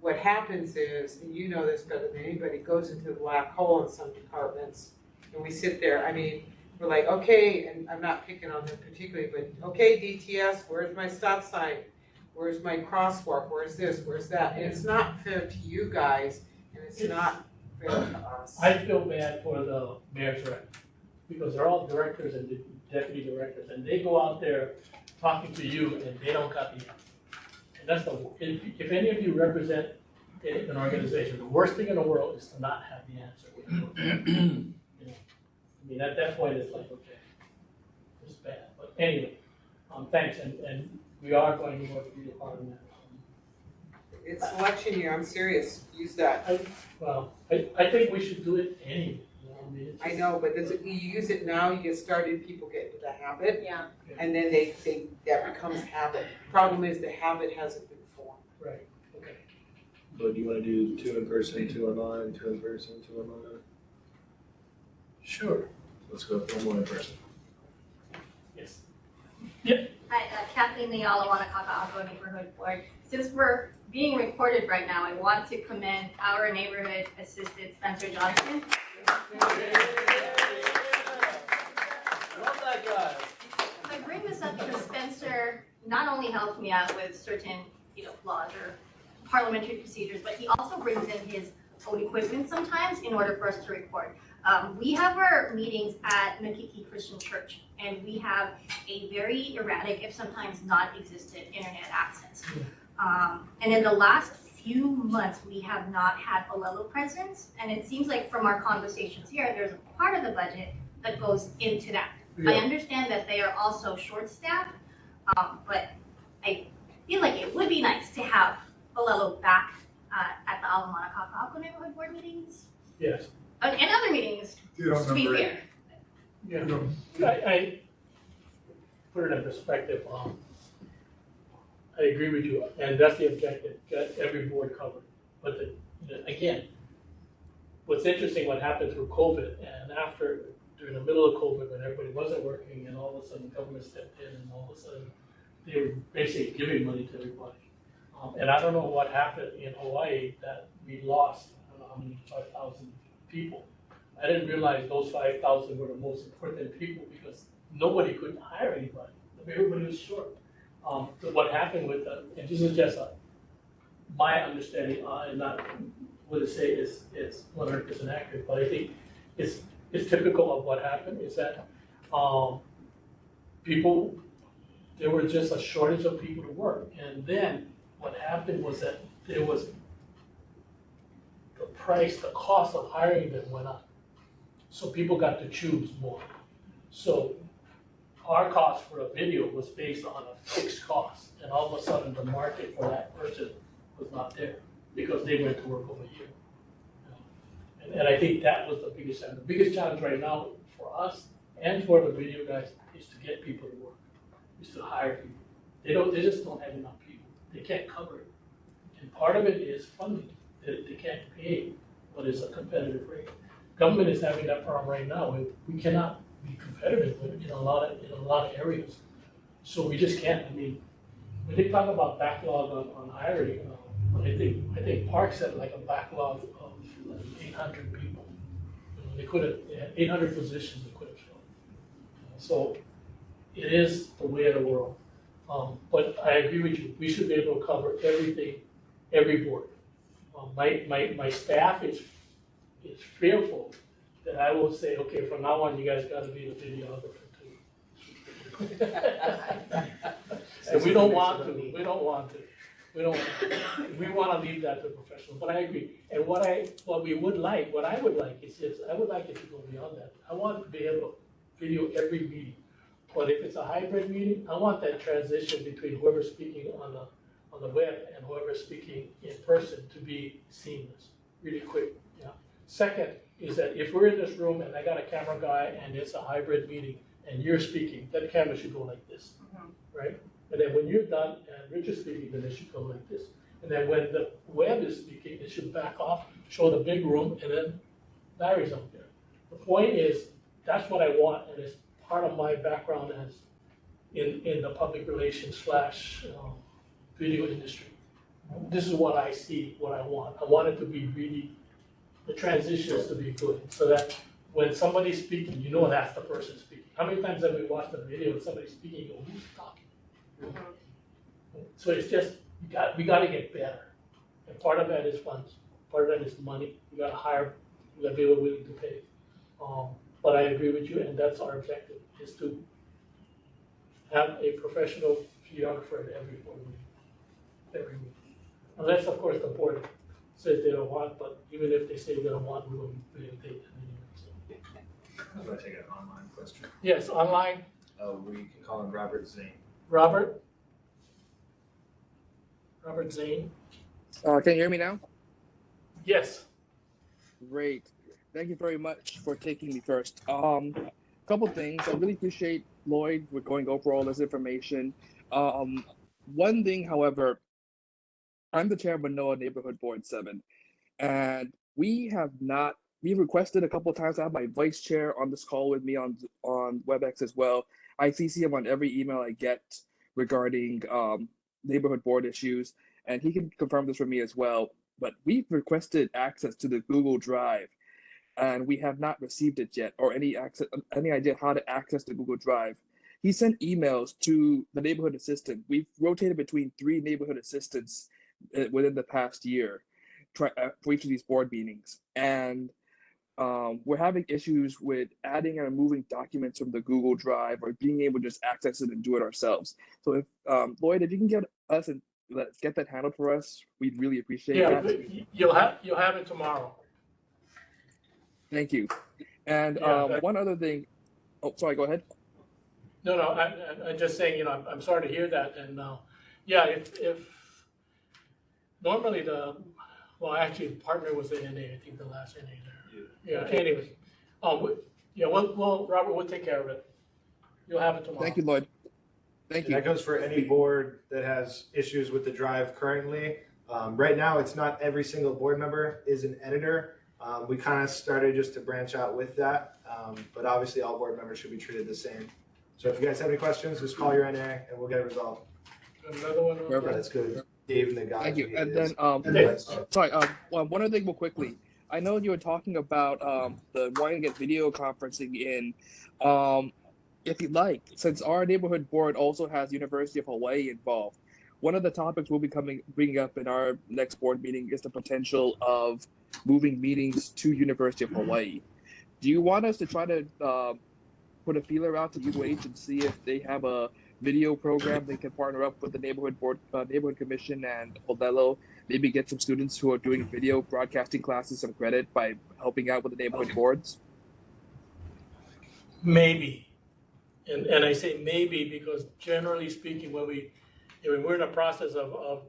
what happens is, and you know this better than anybody, goes into the black hole in some departments. And we sit there, I mean, we're like, okay, and I'm not picking on them particularly, but okay, DTS, where's my stop sign? Where's my crosswalk? Where's this? Where's that? And it's not fair to you guys, and it's not fair to us. I feel bad for the mayor's rep, because they're all directors and deputy directors, and they go out there talking to you and they don't got the answer. And that's if any of you represent an organization, the worst thing in the world is to not have the answer. You know, I mean, at that point, it's like, okay, it's bad, but anyway, thanks, and we are going to work really hard on that. It's election year, I'm serious, use that. I think we should do it anyway, you know, I mean, it's I just- know, but you use it now, you get started, people get into the habit, Yeah. and then that becomes habit. Problem is, the habit hasn't been formed. Right, okay. So do you wanna do 2 in person, 2 online, 2 in person, 2 online? Sure. Let's go with 1 more in person. Yes. Hi, Kathleen Leala, Wanakaka Agro Neighborhood Board. Since we're being recorded right now, I want to commend our neighborhood assistant, Spencer Johnson. Love that guy. I bring this up because Spencer not only helps me out with certain, laws or parliamentary procedures, but he also brings in his own equipment sometimes in order for us to record. We have our meetings at Nakiki Christian Church, and we have a very erratic, if sometimes non-existent, internet access. And in the last few months, we have not had Olelo presence, and it seems like from our conversations here, there's a part of the budget that goes into that. I understand that they are also short-staffed, but I feel like it would be nice to have Olelo back at the Ala Wanakaka Neighborhood Board meetings Yes. and other meetings, to be fair. Yeah. I put it in perspective. I agree with you, and that's the objective, get every board covered. But again, what's interesting, what happened through COVID, and after, during the middle of COVID, when everybody wasn't working, and all of a sudden government stepped in, and all of a sudden, they were basically giving money to everybody. And I don't know what happened in Hawaii that we lost, I don't know how many, 5,000 people. I didn't realize those 5,000 were the most important people because nobody could hire anybody. Everybody was short. So what happened with that, and this is just my understanding, and not what to say is 100% accurate, but I think it's typical of what happened is that there was just a shortage of people to work. And then what happened was that there was the cost of hiring them went up. So people got to choose more. So our cost for a video was based on a fixed cost, and all of a sudden the market for that person was not there because they went to work over here. And I think that was the biggest challenge. The biggest challenge right now for us and for the video guys is to get people to work, is to hire people. They just don't have enough people. They can't cover it. And part of it is funding. They can't pay what is a competitive rate. Government is having that problem right now. We cannot be competitive in a lot of areas. So we just can't. I mean, when they talk about backlog on hiring, I think Parks had like a backlog of like 800 people. They had 800 positions they could have filled. So it is the way of the world. But I agree with you. We should be able to cover everything, every board. My staff is fearful that I will say, okay, from now on, you guys got to be the videographer too. And we don't want to. We want to leave that to professionals. But I agree. And what I would like is this. I would like it to go beyond that. I want to be able to video every meeting. But if it's a hybrid meeting, I want that transition between whoever's speaking on the web and whoever's speaking in person to be seamless, really quick. Yeah. Second is that if we're in this room and I got a camera guy and it's a hybrid meeting and you're speaking, that camera should go like this, right? And then when you're done and Richard's speaking, then it should go like this. And then when the web is speaking, it should back off, show the big room, and then Larry's up there. The point is, that's what I want, and it's part of my background as in the public relations slash video industry. This is what I see, what I want. I want it to be really, the transitions to be good, so that when somebody's speaking, you know that's the person speaking. How many times have we watched a video of somebody speaking, you go, who's talking? So it's just, we gotta get better. And part of that is funds, part of that is money. We gotta hire, we gotta be willing to pay. But I agree with you, and that's our objective, is to have a professional videographer at every board meeting. Every meeting. Unless, of course, the board says they don't want, but even if they say they don't want, we will videotape it anyway. So. I'm gonna take an online question. Yes, online, We can call him Robert Zane. Robert Zane. Can you hear me now? Yes. Great. Thank you very much for taking me first. Couple things. I really appreciate Lloyd with going over all this information. One thing, however, I'm the chair of Manoa Neighborhood Board 7, and we requested a couple of times to have my vice chair on this call with me on WebEx as well. I CC him on every email I get regarding neighborhood board issues, and he can confirm this for me as well. But we've requested access to the Google Drive, and we have not received it yet, or any idea how to access the Google Drive. He sent emails to the neighborhood assistant. We've rotated between 3 neighborhood assistants within the past year for each of these board meetings, and we're having issues with adding and removing documents from the Google Drive, or being able to just access it and do it ourselves. So if Lloyd, if you can get us and let's get that handled for us, we'd really appreciate that. You'll have it tomorrow. Thank you. And one other thing. Oh, sorry. Go ahead. No, I'm just saying, I'm sorry to hear that, and if normally actually the partner was the NA, I think the last NA there. Yeah, anyway, Robert, we'll take care of it. You'll have it tomorrow. Thank you, Lloyd. Thank you. That goes for any board that has issues with the drive currently. Right now, it's not every single board member is an editor. We kind of started just to branch out with that, but obviously all board members should be treated the same. So if you guys have any questions, just call your NA and we'll get it resolved. Another one. Yeah, that's good. Dave Nagati. Thank you. And then, sorry, one other thing more quickly. I know you were talking about the wanting to get video conferencing in. If you'd like, since our neighborhood board also has University of Hawaii involved, one of the topics we'll be bringing up in our next board meeting is the potential of moving meetings to University of Hawaii. Do you want us to try to put a feeler out to UH and see if they have a video program they can partner up with the neighborhood board, neighborhood commission and Modelo, maybe get some students who are doing video broadcasting classes some credit by helping out with the neighborhood boards? Maybe, and I say maybe because generally speaking, when we're in the process of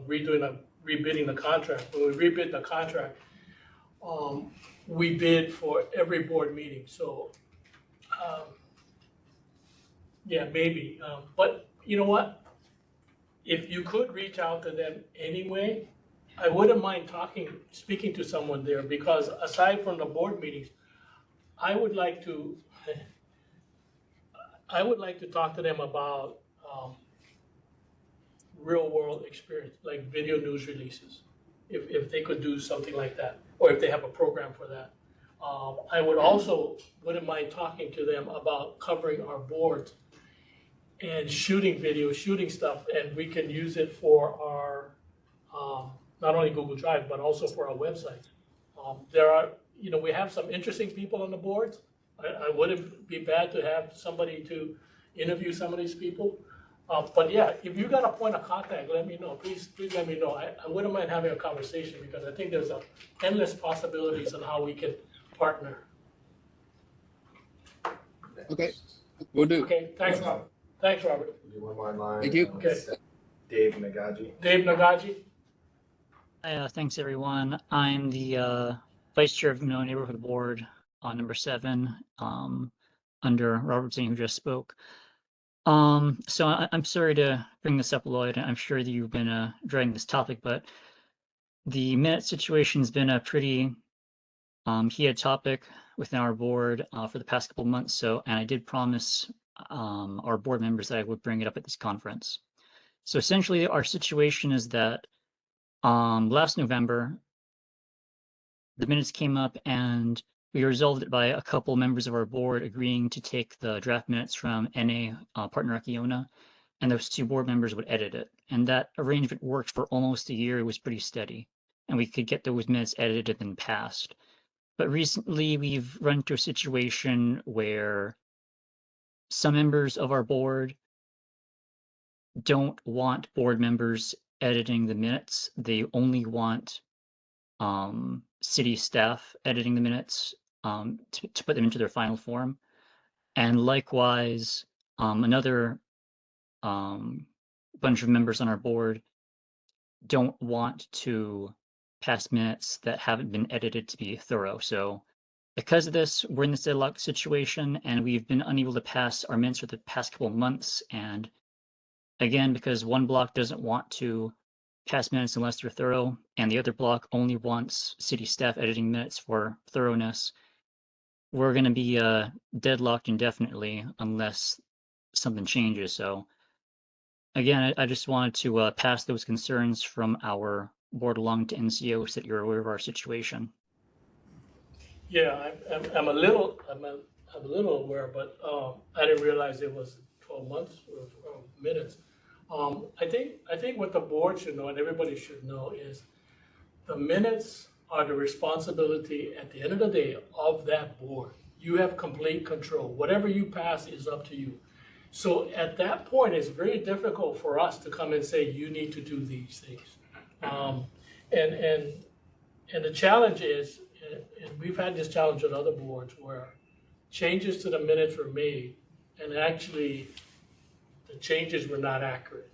rebidding the contract, when we rebid the contract, we bid for every board meeting. So, yeah, maybe. But you know what? If you could reach out to them anyway, I wouldn't mind speaking to someone there, because aside from the board meetings, I would like to talk to them about real world experience, like video news releases, if they could do something like that, or if they have a program for that. I wouldn't mind talking to them about covering our boards and shooting video, shooting stuff, and we can use it for our, not only Google Drive, but also for our website. We have some interesting people on the boards. I wouldn't be bad to have somebody to interview some of these people. But yeah, if you got a point of contact, let me know. Please let me know. I wouldn't mind having a conversation, because I think there's endless possibilities on how we can partner. Okay, we'll do. Okay, thanks, Robert. Thanks, Robert. We'll do one more in line. Thank you. Okay. Dave Nagati. Dave Nagaji? Hi, thanks everyone. I'm the vice chair of Manoa Neighborhood Board on number 7, under Robert Zane, who just spoke. So I'm sorry to bring this up, Lloyd. I'm sure that you've been dreading this topic, but the minute situation has been a pretty heated topic within our board for the past couple months. So, and I did promise our board members that I would bring it up at this conference. So essentially, our situation is that last November, the minutes came up and we resolved it by a couple members of our board agreeing to take the draft minutes from NA partner Akiona, and those two board members would edit it. And that arrangement worked for almost a year. It was pretty steady, and we could get those minutes edited and passed. But recently, we've run into a situation where some members of our board don't want board members editing the minutes. They only want city staff editing the minutes to put them into their final form. And likewise, another bunch of members on our board don't want to pass minutes that haven't been edited to be thorough. So because of this, we're in this deadlock situation, and we've been unable to pass our minutes for the past couple of months. And again, because one block doesn't want to pass minutes unless they're thorough, and the other block only wants city staff editing minutes for thoroughness, we're going to be deadlocked indefinitely unless something changes. So again, I just wanted to pass those concerns from our board along to NCO so that you're aware of our situation. Yeah, I'm a little aware, but I didn't realize it was 12 months of minutes. I think what the board should know and everybody should know is the minutes are the responsibility at the end of the day of that board. You have complete control. Whatever you pass is up to you. So at that point, it's very difficult for us to come and say, you need to do these things. And the challenge is, and we've had this challenge with other boards where changes to the minutes were made and actually the changes were not accurate.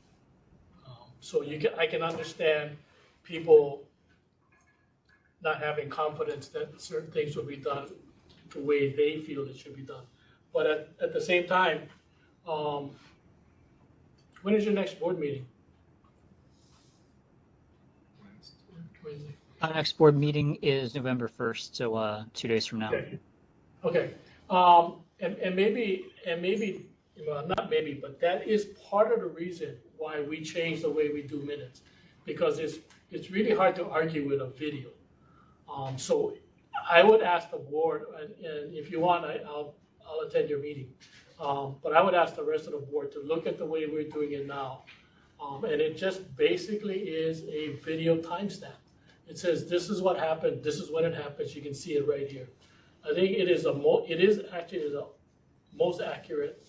So I can understand people not having confidence that certain things will be done the way they feel it should be done. But at the same time, when is your next board meeting? Wednesday. Our next board meeting is November 1st, so 2 days from now. Okay. And maybe, well, not maybe, but that is part of the reason why we changed the way we do minutes, because it's really hard to argue with a video. So I would ask the board, and if you want, I'll attend your meeting. But I would ask the rest of the board to look at the way we're doing it now. And it just basically is a video timestamp. It says, this is what happened, this is when it happens, you can see it right here. I think it is actually the most accurate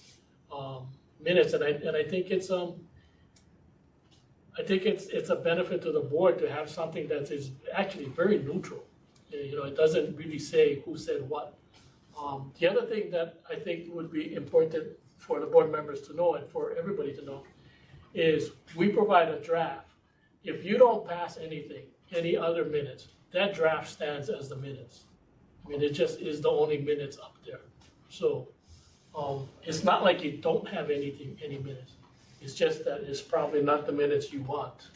minutes, and I think it's a benefit to the board to have something that is actually very neutral. You know, it doesn't really say who said what. The other thing that I think would be important for the board members to know and for everybody to know is we provide a draft. If you don't pass anything, any other minutes, that draft stands as the minutes. I mean, it just is the only minutes up there. So it's not like you don't have any minutes. It's just that it's probably not the minutes you want.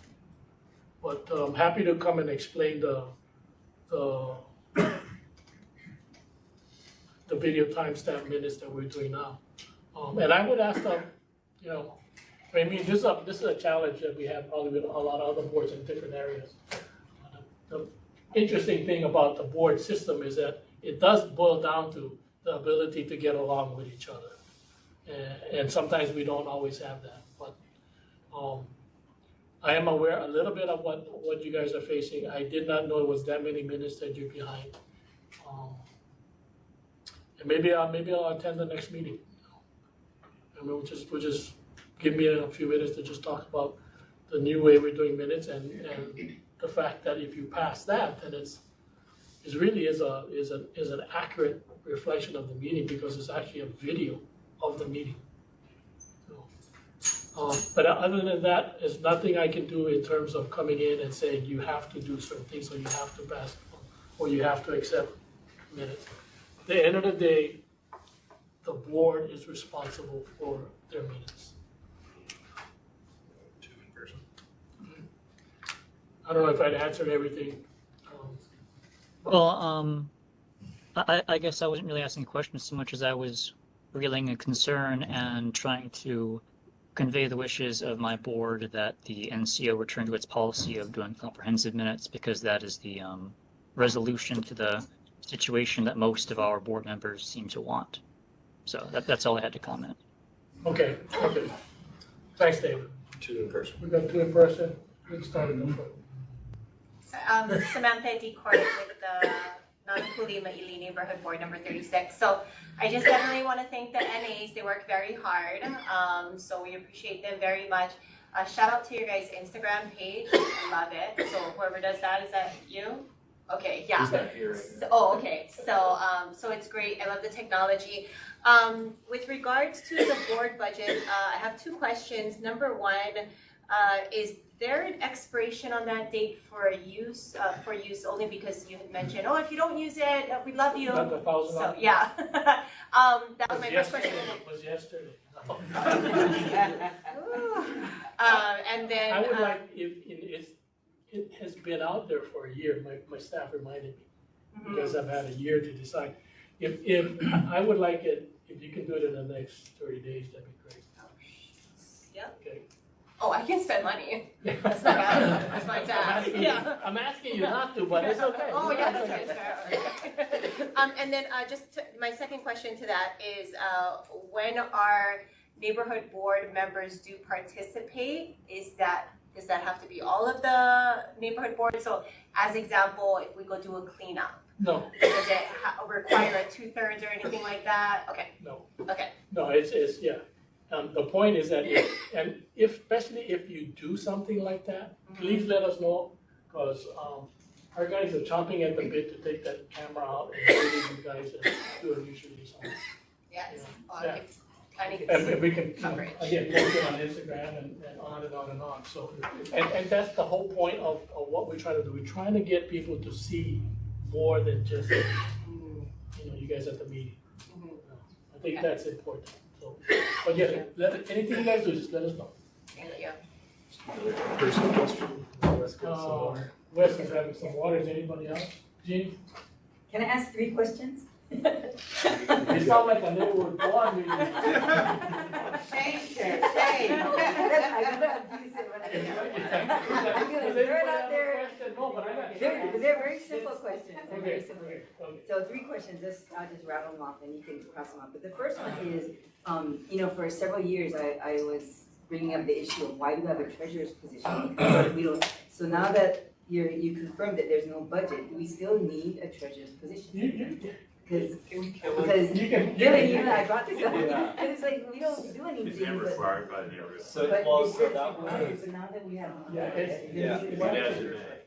But I'm happy to come and explain the video timestamp minutes that we're doing now. And I would ask them, you know, I mean, this is a challenge that we have probably with a lot of other boards in different areas. The interesting thing about the board system is that it does boil down to the ability to get along with each other. And sometimes we don't always have that. But I am aware a little bit of what you guys are facing. I did not know it was that many minutes that you're behind. And maybe I'll attend the next meeting. And we'll just give me a few minutes to just talk about the new way we're doing minutes and the fact that if you pass that, then it really is an accurate reflection of the meeting because it's actually a video of the meeting. But other than that, there's nothing I can do in terms of coming in and saying you have to do certain things or you have to pass or you have to accept minutes. At the end of the day, the board is responsible for their minutes. I don't know if I'd answered everything. Well, I guess I wasn't really asking questions so much as I was relaying a concern and trying to convey the wishes of my board that the NCO return to its policy of doing comprehensive minutes, because that is the resolution to the situation that most of our board members seem to want. So that's all I had to comment. Okay. Thanks, David. 2 in person. We got 2 in person. Let's start it off. Samantha D. Court with the Nanakuli Maili Neighborhood Board number 36. So I just definitely want to thank the NAs. They work very hard. So we appreciate them very much. Shout out to your guys' Instagram page. I love it. So whoever does that, is that you? Okay, yeah. He's not here. Oh, okay. So it's great. I love the technology. With regards to the board budget, I have 2 questions. Number 1, is there an expiration on that date for use only because you had mentioned, oh, if you don't use it, we love you. About $1,000. So yeah, that was my first question. Was yesterday. And then I would like, it has been out there for a year, my staff reminded me, because I've had a year to decide. If I would like it, if you can do it in the next 30 days, that'd be great. Yeah. Okay. Oh, I can spend money. That's not bad. That's my task. Yeah. I'm asking you not to, but it's okay. Oh, yeah, that's right. That's fair. And then my second question to that is, when our neighborhood board members do participate, does that have to be all of the neighborhood boards? So as example, if we go do a cleanup, No, does it require a 2/3 or anything like that? Okay. no. Okay. No, it's yeah. The point is that especially if you do something like that, please let us know, because our guys are chomping at the bit to take that camera out and video you guys and do a news release on it. Yes. Yeah. I need And we can, coverage. again, post it on Instagram and on and on and on. So, and that's the whole point of what we try to do. We're trying to get people to see more than just, you guys at the meeting. I think that's important. So, but yeah, anything you guys do, just let us know. Thank you. Personal question. Let's get some more. Wes is having some water. Is anybody else? Jean? Can I ask 3 questions? You sound like a neighborhood board meeting. Shame, shame. I'm gonna abuse it when I I'm gonna throw it out there. No, but I got. They're very simple questions. They're very Okay, simple. okay. So 3 questions, I'll just rattle them off and you can cross them off. But the first one is, for several years, I was bringing up the issue of why do we have a treasurer's position? Because we don't, so now that you confirmed that there's no budget, do we still need a treasurer's position? Because You Billy, you and I brought this up, Yeah. and it's like, we don't do anything. It's never required by the neighborhood. But Well, so now that we have.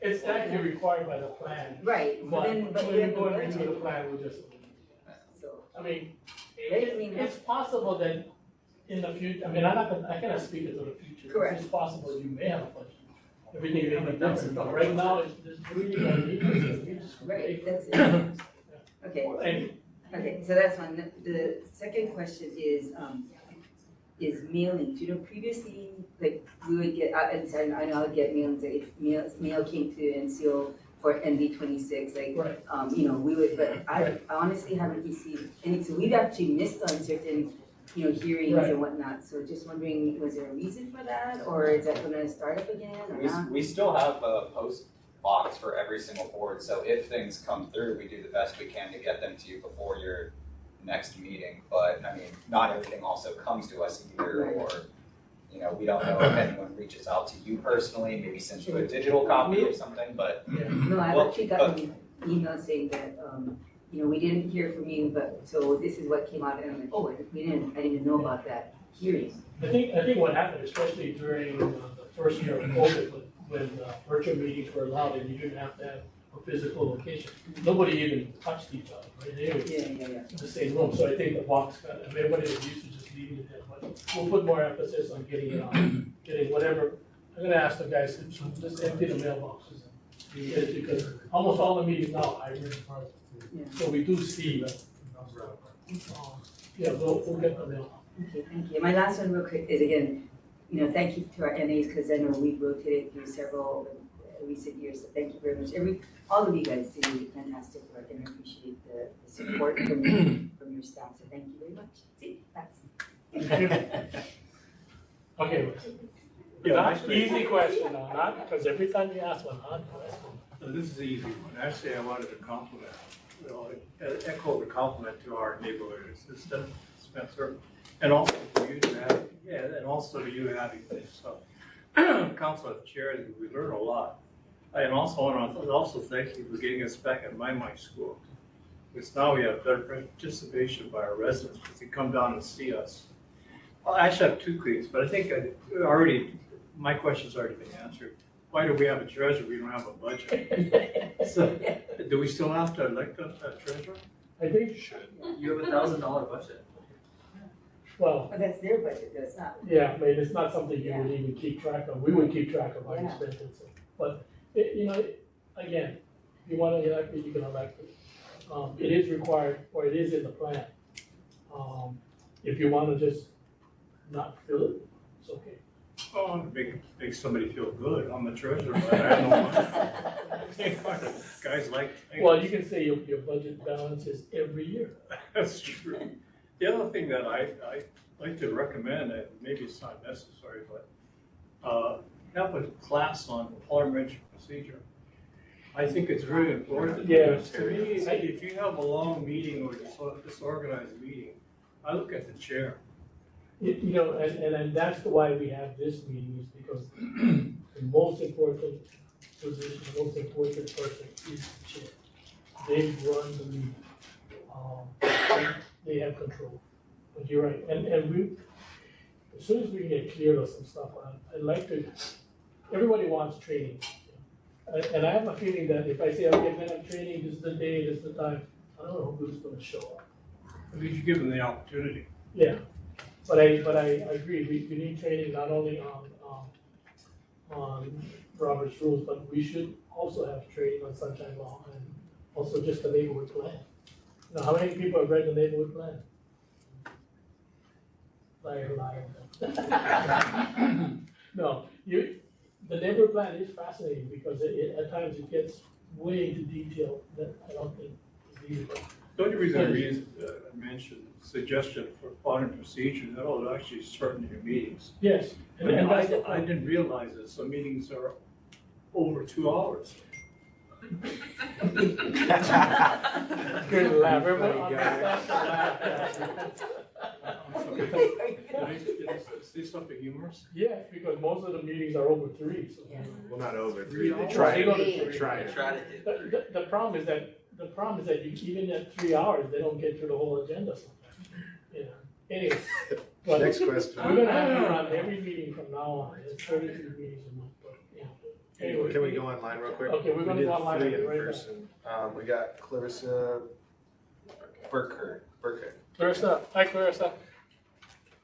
It's actually required by the plan. Right, but then, but When we you have go no into the budget, plan, we just, so. I mean, That doesn't mean it's possible that in the future, I mean, I cannot speak into the future. Correct. It's possible you may have a budget. Everything may be different, but right now, there's really no need for this. We just Right, wait. that's it. Okay, And okay, so that's one. The second question is mailing. Previously, like, we would get, I know I would get mailings, like, if mail came to NCO for ND 26, like, right. we would, but I honestly haven't received any, so we've actually missed on certain, hearings Right. and whatnot. So just wondering, was there a reason for that, or is that gonna start up again, or not? We still have a post box for every single board, so if things come through, we do the best we can to get them to you before your next meeting. But I mean, not everything also comes to us either, Right. or, we don't know if anyone reaches out to you personally, maybe sends you a digital copy or something, but No, I've Well, actually gotten an email saying that, we didn't hear from you, but, so this is what came out, and I'm like, oh, I didn't even know about that hearing. I think what happened, especially during the first year of COVID, when virtual meetings were allowed and you didn't have to have a physical location, nobody even touched each other, right? They were Yeah. in the same room, so I think the box everybody was used to just leaving it there, but we'll put more emphasis on getting it on, getting whatever. I'm gonna ask the guys to just empty the mailboxes and get it, because almost all the meetings now are hybrid. Yeah. So we do see, we'll get the mail. Okay, thank you. My last one real quick is, again, thank you to our NAs, because I know we've rotated through several, recent years. So thank you very much. All of you guys do fantastic work, and I appreciate the support from your staff. So thank you very much. See, that's. Okay. Not easy question, though, not, because every time you ask one hard question. So this is an easy one. Actually, I wanted to compliment, echo the compliment to our neighborhood assistant, Spencer, and also to you having this. So, council as chair, we learn a lot. And also, I want to also thank you for getting us back at my school. Because now we have better participation by our residents, because they come down and see us. Well, I actually have two things, but I think my question's already been answered. Why do we have a treasurer? We don't have a budget. So, do we still have to elect a treasurer? I think you should. You have $1,000 budget. Well, But that's their budget, though. It's not. yeah, I mean, it's not something you would Yeah. even keep track of. We would keep track of our Yeah. expenses. But, again, if you want to elect it, you can elect it. It is required, or it is in the plan. If you want to just not fill it, it's okay. Oh, make somebody feel good. I'm the treasurer, but I don't know. Guys like. Well, you can say your budget balance is every year. That's true. The other thing that I like to recommend, and maybe it's not necessary, but have a class on parliamentary procedure. I think it's very important. Yeah. To me, if you have a long meeting or disorganized meeting, I look at the chair. And that's why we have this meeting, is because the most important position, the most important person is the chair. They run the meeting. They have control. But you're right, and we, as soon as we can get cleared of some stuff, I'd like to, everybody wants training. And I have a feeling that if I say, okay, I'm gonna have training, this is the day, this is the time, I don't know who's gonna show up. At least you give them the opportunity. Yeah, but I agree, we need training not only on Robert's rules, but we should also have training on sunshine law and also just the neighborhood plan. Now, how many people have read the neighborhood plan? Liar. No, the neighborhood plan is fascinating because at times it gets way into detail that I don't think is needed. The only reason I mentioned suggestion for plotting procedure, that will actually shorten your meetings. Yes. And I didn't realize that some meetings are over 2 hours. Good laugh. Everybody understands the laugh. Did I say something humorous? Yes, because most of the meetings are over 3, so. Well, not over 3 3. hours. Try They go it. to 3. Try it. The problem is that even at 3 hours, they don't get through the whole agenda sometimes. Yeah. Anyway. but Next question. We're gonna have you on every meeting from now on. There's 33 meetings a month, but yeah. Anyway. Can we go online real quick? Okay, we're gonna go online. We did 3 right in person. We got Clarissa Burkhardt. Clarissa, hi Clarissa.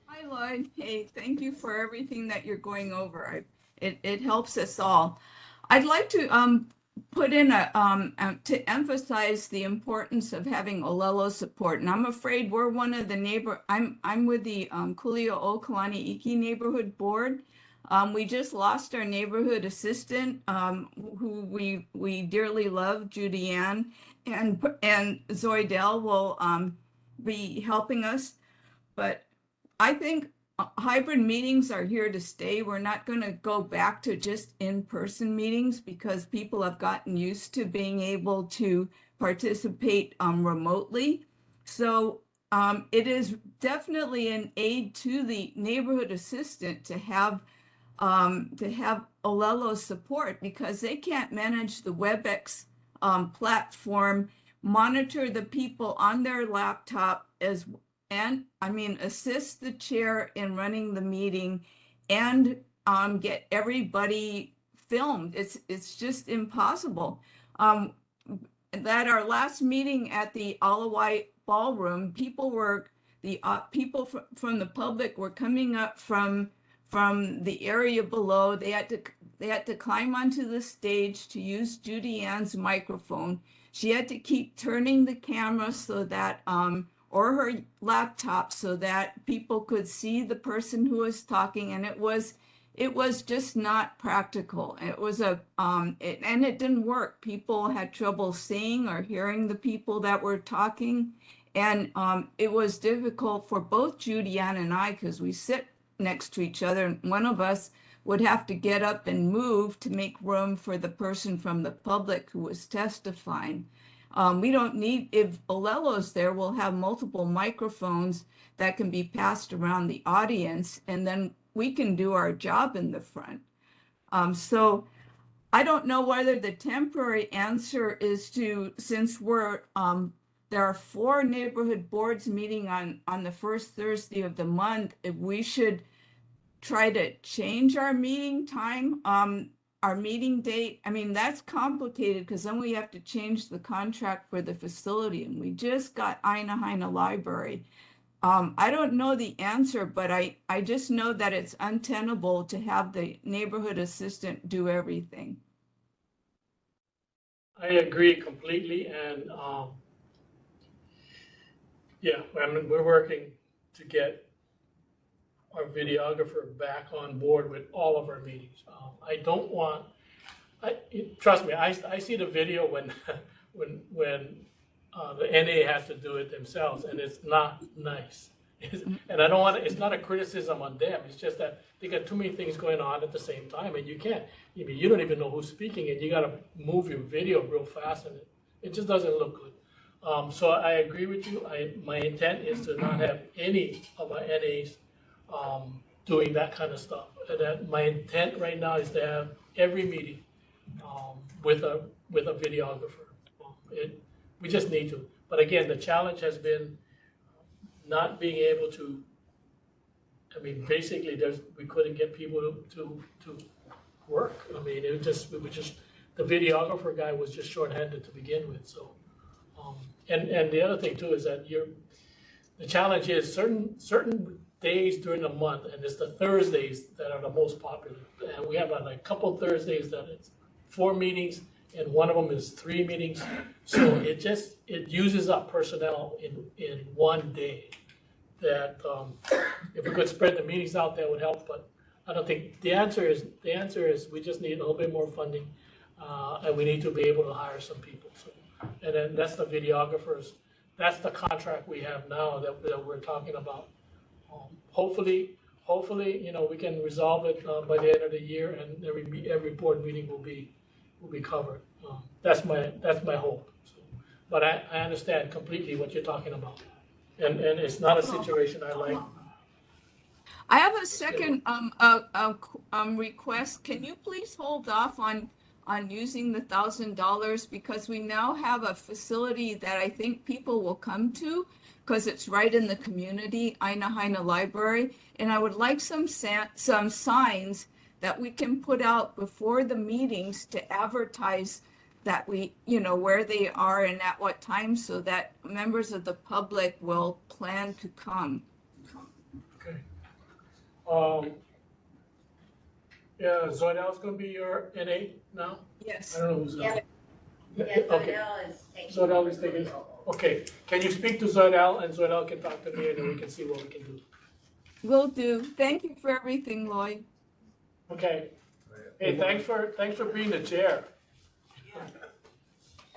Hi Lloyd, hey, thank you for everything that you're going over. It helps us all. I'd like to put in to emphasize the importance of having Olelo support, and I'm afraid we're one of the I'm with the Kulio o Kalani Iki neighborhood board. We just lost our neighborhood assistant, who we dearly love, Judy Ann, and Zoidel will be helping us, but I think hybrid meetings are here to stay. We're not going to go back to just in-person meetings because people have gotten used to being able to participate remotely. So it is definitely an aid to the neighborhood assistant to have Olelo support, because they can't manage the WebEx platform, monitor the people on their laptop assist the chair in running the meeting, and get everybody filmed. It's just impossible. At our last meeting at the Alawai Ballroom, people from the public were coming up from the area below. They had to climb onto the stage to use Judy Ann's microphone. She had to keep turning the camera so that or her laptop so that people could see the person who was talking, and it was it was just not practical. It was and it didn't work. People had trouble seeing or hearing the people that were talking. And it was difficult for both Judy-Ann and I because we sit next to each other, and one of us would have to get up and move to make room for the person from the public who was testifying. We don't need, if Olelo's there, we'll have multiple microphones that can be passed around the audience, and then we can do our job in the front. So I don't know whether the temporary answer is to, since there are 4 neighborhood boards meeting on the first Thursday of the month, if we should try to change our meeting time, our meeting date. I mean, that's complicated because then we have to change the contract for the facility, and we just got Aina Haina Library. I don't know the answer, but I just know that it's untenable to have the neighborhood assistant do everything. I agree completely, and yeah, I mean, we're working to get our videographer back on board with all of our meetings. I don't want, trust me, I see the video when the NA has to do it themselves, and it's not nice. And I don't want to, it's not a criticism on them, it's just that they got too many things going on at the same time, and you can't, I mean, you don't even know who's speaking, and you got to move your video real fast, and it just doesn't look good. So I agree with you. My intent is to not have any of our NAs doing that kind of stuff. And that my intent right now is to have every meeting with a videographer. We just need to. But again, the challenge has been not being able to. I mean, basically, we couldn't get people to work. I mean, we were just the videographer guy was just shorthanded to begin with. So, and the other thing too is that the challenge is certain days during the month, and it's the Thursdays that are the most popular. And we have like a couple Thursdays that it's 4 meetings, and one of them is 3 meetings. So it uses up personnel in one day. That if we could spread the meetings out, that would help. But I don't think the answer is we just need a little bit more funding, and we need to be able to hire some people. So, and then that's the videographers. That's the contract we have now that we're talking about. Hopefully, we can resolve it by the end of the year, and every board meeting will be covered. That's my hope. So, but I understand completely what you're talking about, and it's not a situation I like. I have a second request. Can you please hold off on using the $1,000 because we now have a facility that I think people will come to because it's right in the community, Aina Haina Library, and I would like some signs that we can put out before the meetings to advertise that we, where they are and at what time so that members of the public will plan to come. Okay. Yeah, Zoidel's gonna be your NA now? Yes. I don't know who's Yeah. gonna. Yeah, Okay. Zoidel is taking. Zoidel is taking, okay. Can you speak to Zoidel, and Zoidel can talk to me, and then we can see what we can do. Will do. Thank you for everything, Lloyd. Okay. Hey, thanks for being the chair.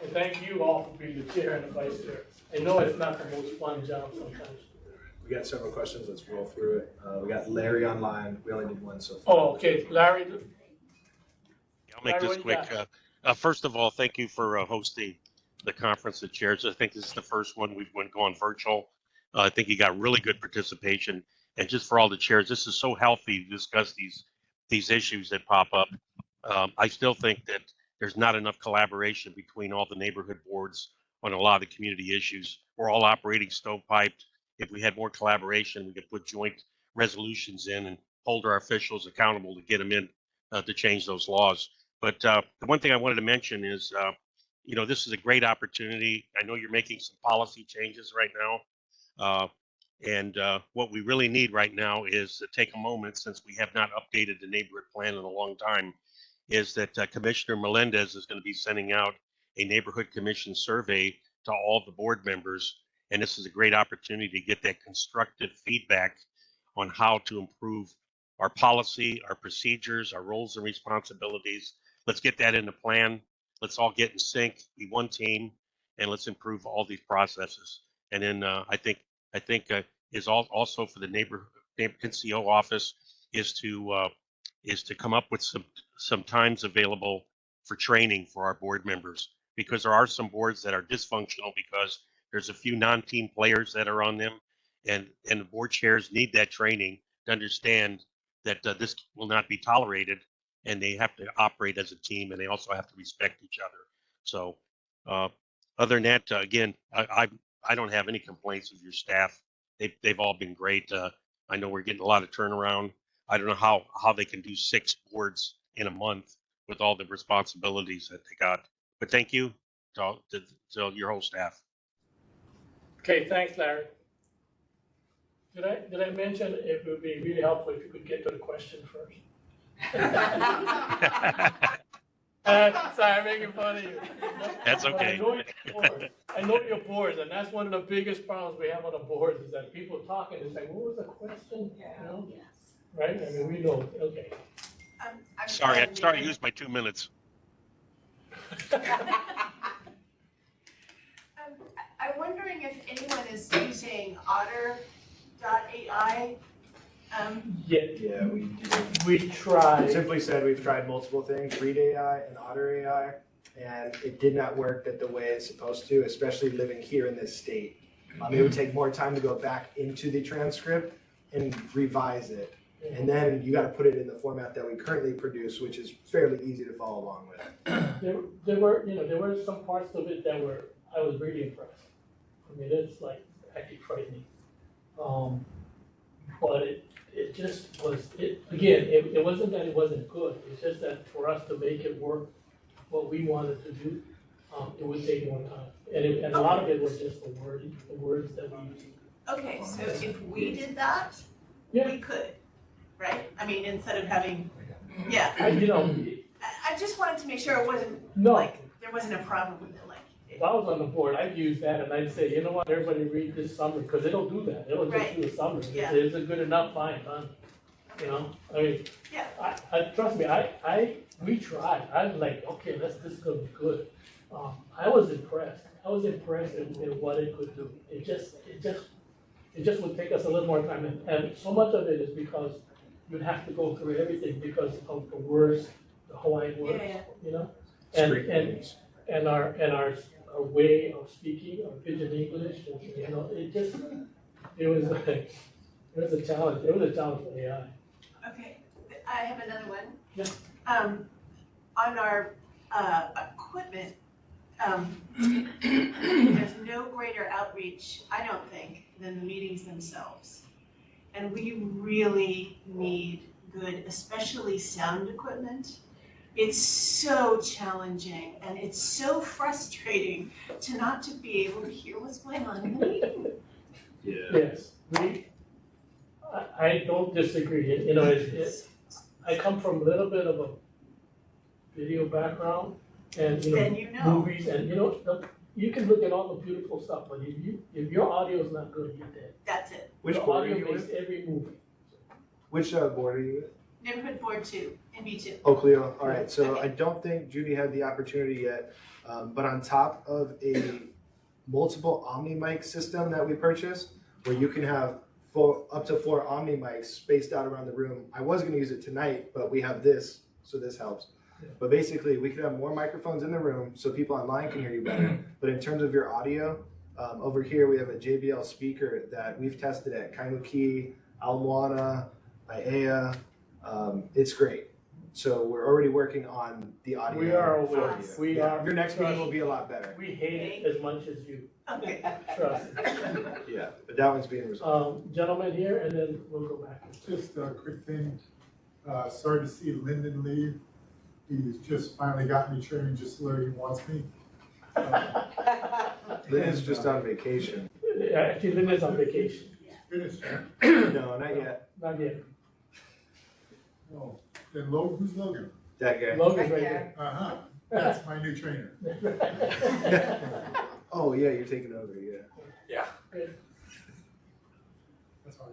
And thank you all for being the chair and the vice chair. I know it's not the most fun job sometimes. We got several questions. Let's roll through it. We got Larry online. We only did one so far. Oh, okay, Larry. I'll make this Larry, what quick. you First of all, thank you for hosting the conference of chairs. I think this is the first one we've gone virtual. I think you got really good participation, and just for all the chairs, this is so healthy to discuss these issues that pop up. I still think that there's not enough collaboration between all the neighborhood boards on a lot of the community issues. We're all operating stovepiped. If we had more collaboration, we could put joint resolutions in and hold our officials accountable to get them in to change those laws. But the one thing I wanted to mention is, this is a great opportunity. I know you're making some policy changes right now. And what we really need right now is to take a moment, since we have not updated the neighborhood plan in a long time, is that Commissioner Melendez is going to be sending out a neighborhood commission survey to all the board members. And this is a great opportunity to get that constructive feedback on how to improve our policy, our procedures, our roles and responsibilities. Let's get that in the plan. Let's all get in sync, be one team, and let's improve all these processes. And then I think is also for the neighborhood NCO office is to come up with some times available for training for our board members, because there are some boards that are dysfunctional because there's a few non-team players that are on them, and the board chairs need that training to understand that this will not be tolerated, and they have to operate as a team, and they also have to respect each other. So other than that, again, I don't have any complaints of your staff. They've all been great. I know we're getting a lot of turnaround. I don't know how they can do 6 boards in a month with all the responsibilities that they got. But thank you to your whole staff. Okay, thanks, Larry. Did I mention it would be really helpful if you could get to the question first? Sorry, I'm making fun of you. That's okay. I know you're bored, and that's one of the biggest problems we have on the board is that people talking and say, what was the question? Yeah. You know? Yes. Right? I mean, we know, okay. I'm Sorry, I used my 2 minutes. I'm wondering if anyone is using Otter.ai. Yeah, We tried. Simply said, we've tried multiple things, Read AI and Otter AI, and it did not work the way it's supposed to, especially living here in this state. It would take more time to go back into the transcript and revise it. And then you got to put it in the format that we currently produce, which is fairly easy to follow along with. There were some parts of it that I was really impressed. I mean, it's like actually frightening. But it just was, it wasn't that it wasn't good. It's just that for us to make it work what we wanted to do, it would take more time. And a lot of it was just the words that we used. Okay, so if we did that, Yeah. we could, right? I mean, instead of having, yeah. I just wanted to make sure it wasn't, there wasn't a problem with it, If I was on the board, I'd use that and I'd say, you know what, everybody read this summary, because it'll do that. It'll just do a summary. Yeah. Is it good enough? Fine, done. You know, I mean, Yeah. Trust me, we tried. I was like, okay, this is gonna be good. I was impressed. I was impressed in what it could do. It just would take us a little more time, and so much of it is because you'd have to go through everything because of the words, the Hawaiian words, you know, and our way of speaking, our pidgin English, and, you know, it was a challenge. It was a challenge for AI. Okay, I have another one. Yeah. On our equipment, there's no greater outreach, I don't think, than the meetings themselves. And we really need good, especially sound equipment. It's so challenging and it's so frustrating to be able to hear what's going on in the meeting. Yes, I don't disagree. You know, I come from a little bit of a video background and, you know, movies and, you know, you can look at all the beautiful stuff, but if your audio is not good, you're dead. That's it. Which Your board are audio you makes with? every movie. Which board are you with? Neighborhood Board 2, NB2. Oh, Cleo. All right. So I don't think Judy had the opportunity yet, but on top of a multiple Omni mic system that we purchased, where you can have up to 4 Omni mics spaced out around the room. I was going to use it tonight, but we have this, so this helps. Yeah. But basically, we can have more microphones in the room so people online can hear you better. But in terms of your audio, over here we have a JBL speaker that we've tested at Kaimuki, Ala Moana, Aiea. It's great. So we're already working on the audio. We are for aware. you. We Yeah. are. Your next meeting will be a lot better. We hate it as much as you. Okay. Trust. Yeah, but that one's being resolved. Gentlemen here, and then we'll go back. Just a quick thing, sorry to see Lyndon leave. He's just finally got me trained just where he wants me. Lynn's just on vacation. Actually, Lynn is on vacation. Finished, No, not yet. Not yet. oh, then Logan, who's Logan? That guy. Logan's right there. Uh-huh, that's my new trainer. Oh, yeah, you're taking over, yeah. Yeah. That's all.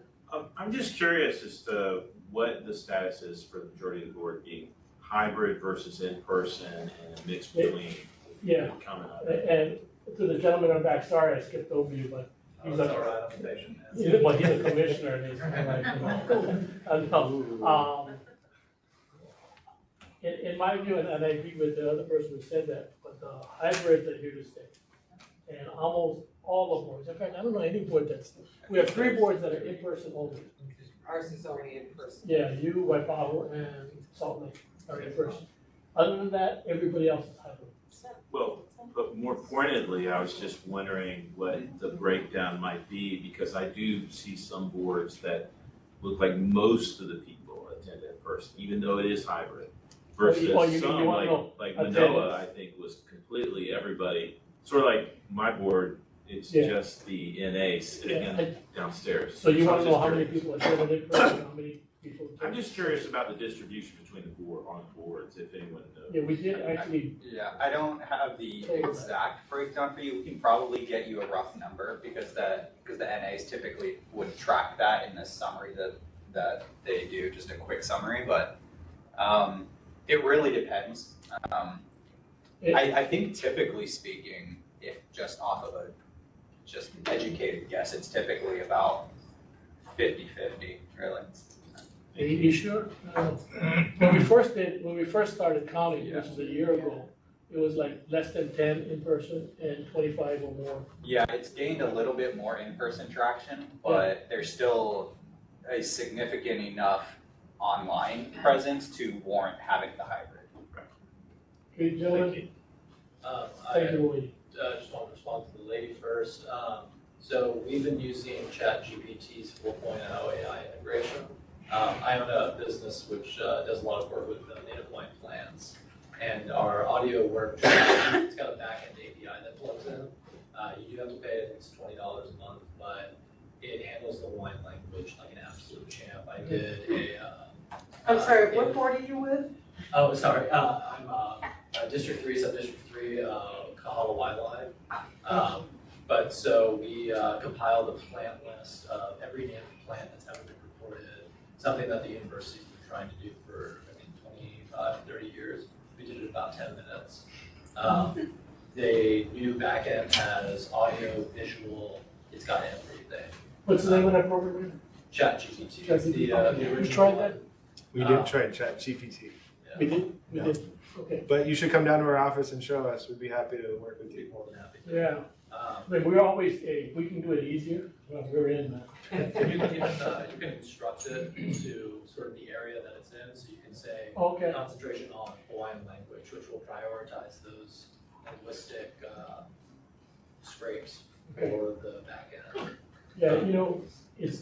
I'm just curious as to what the status is for the majority of the board being hybrid versus in-person and a mix between. Yeah. Comment on that. And to the gentleman on the back, sorry, I skipped over you, but he's That's all right, I'm patient. but he's a commissioner and he's kind of like, you know, in my view, and I agree with the other person who said that, but the hybrids are here to stay. And almost all the boards, in fact, I don't know any board we have 3 boards that are in person only. Ours is only in person. Yeah, you, White Power, and Salt Lake are in person. Other than that, everybody else is hybrid. Well, but more pointedly, I was just wondering what the breakdown might be, because I do see some boards that look like most of the people attend in person, even though it is hybrid. Versus some, like Manoa, I think was completely everybody, sort of like my board, it's just the NA sitting downstairs. So you want to know how many people attended in person, how many people? I'm just curious about the distribution between the boards, if anyone knows. Yeah, we did actually. Yeah, I don't have the exact breakdown for you. We can probably get you a rough number because the NAs typically would track that in the summary that they do, just a quick summary, but it really depends. I think typically speaking, if just off of just an educated guess, it's typically about 50-50, really. Are you sure? When we first started counting, which is a year ago, it was like less than 10 in person and 25 or more. Yeah, it's gained a little bit more in-person traction, but there's still a significant enough online presence to warrant having the hybrid. Okay, gentlemen. I just want to respond to the lady first. So we've been using ChatGPT's 4.0 AI integration. I own a business which does a lot of work with native line plans, and our audio work, it's got a backend API that plugs in. You do have to pay, I think it's $20 a month, but it handles the wine language like an absolute champ. I did I'm sorry, what board are you with? Oh, sorry, I'm District 3, Sub-District 3, Kahala Wildlife. But so we compiled a plant list of every native plant that's ever been reported, something that the university's been trying to do for, I think, 25, 30 years. We did it in about 10 minutes. The new backend has audio, visual, it's got everything. What's the name of that program? ChatGPT. It's the original. You tried that? We did try ChatGPT. Yeah. We did? We did? Okay. But you should come down to our office and show us. We'd be happy to work with you. More than happy to. Yeah. But we're always, if we can do it easier, well, we're in that. You can instruct it to sort of the area that it's in, so you can say concentration on Hawaiian language, which will prioritize those linguistic scrapes for the back end. Yeah, you know,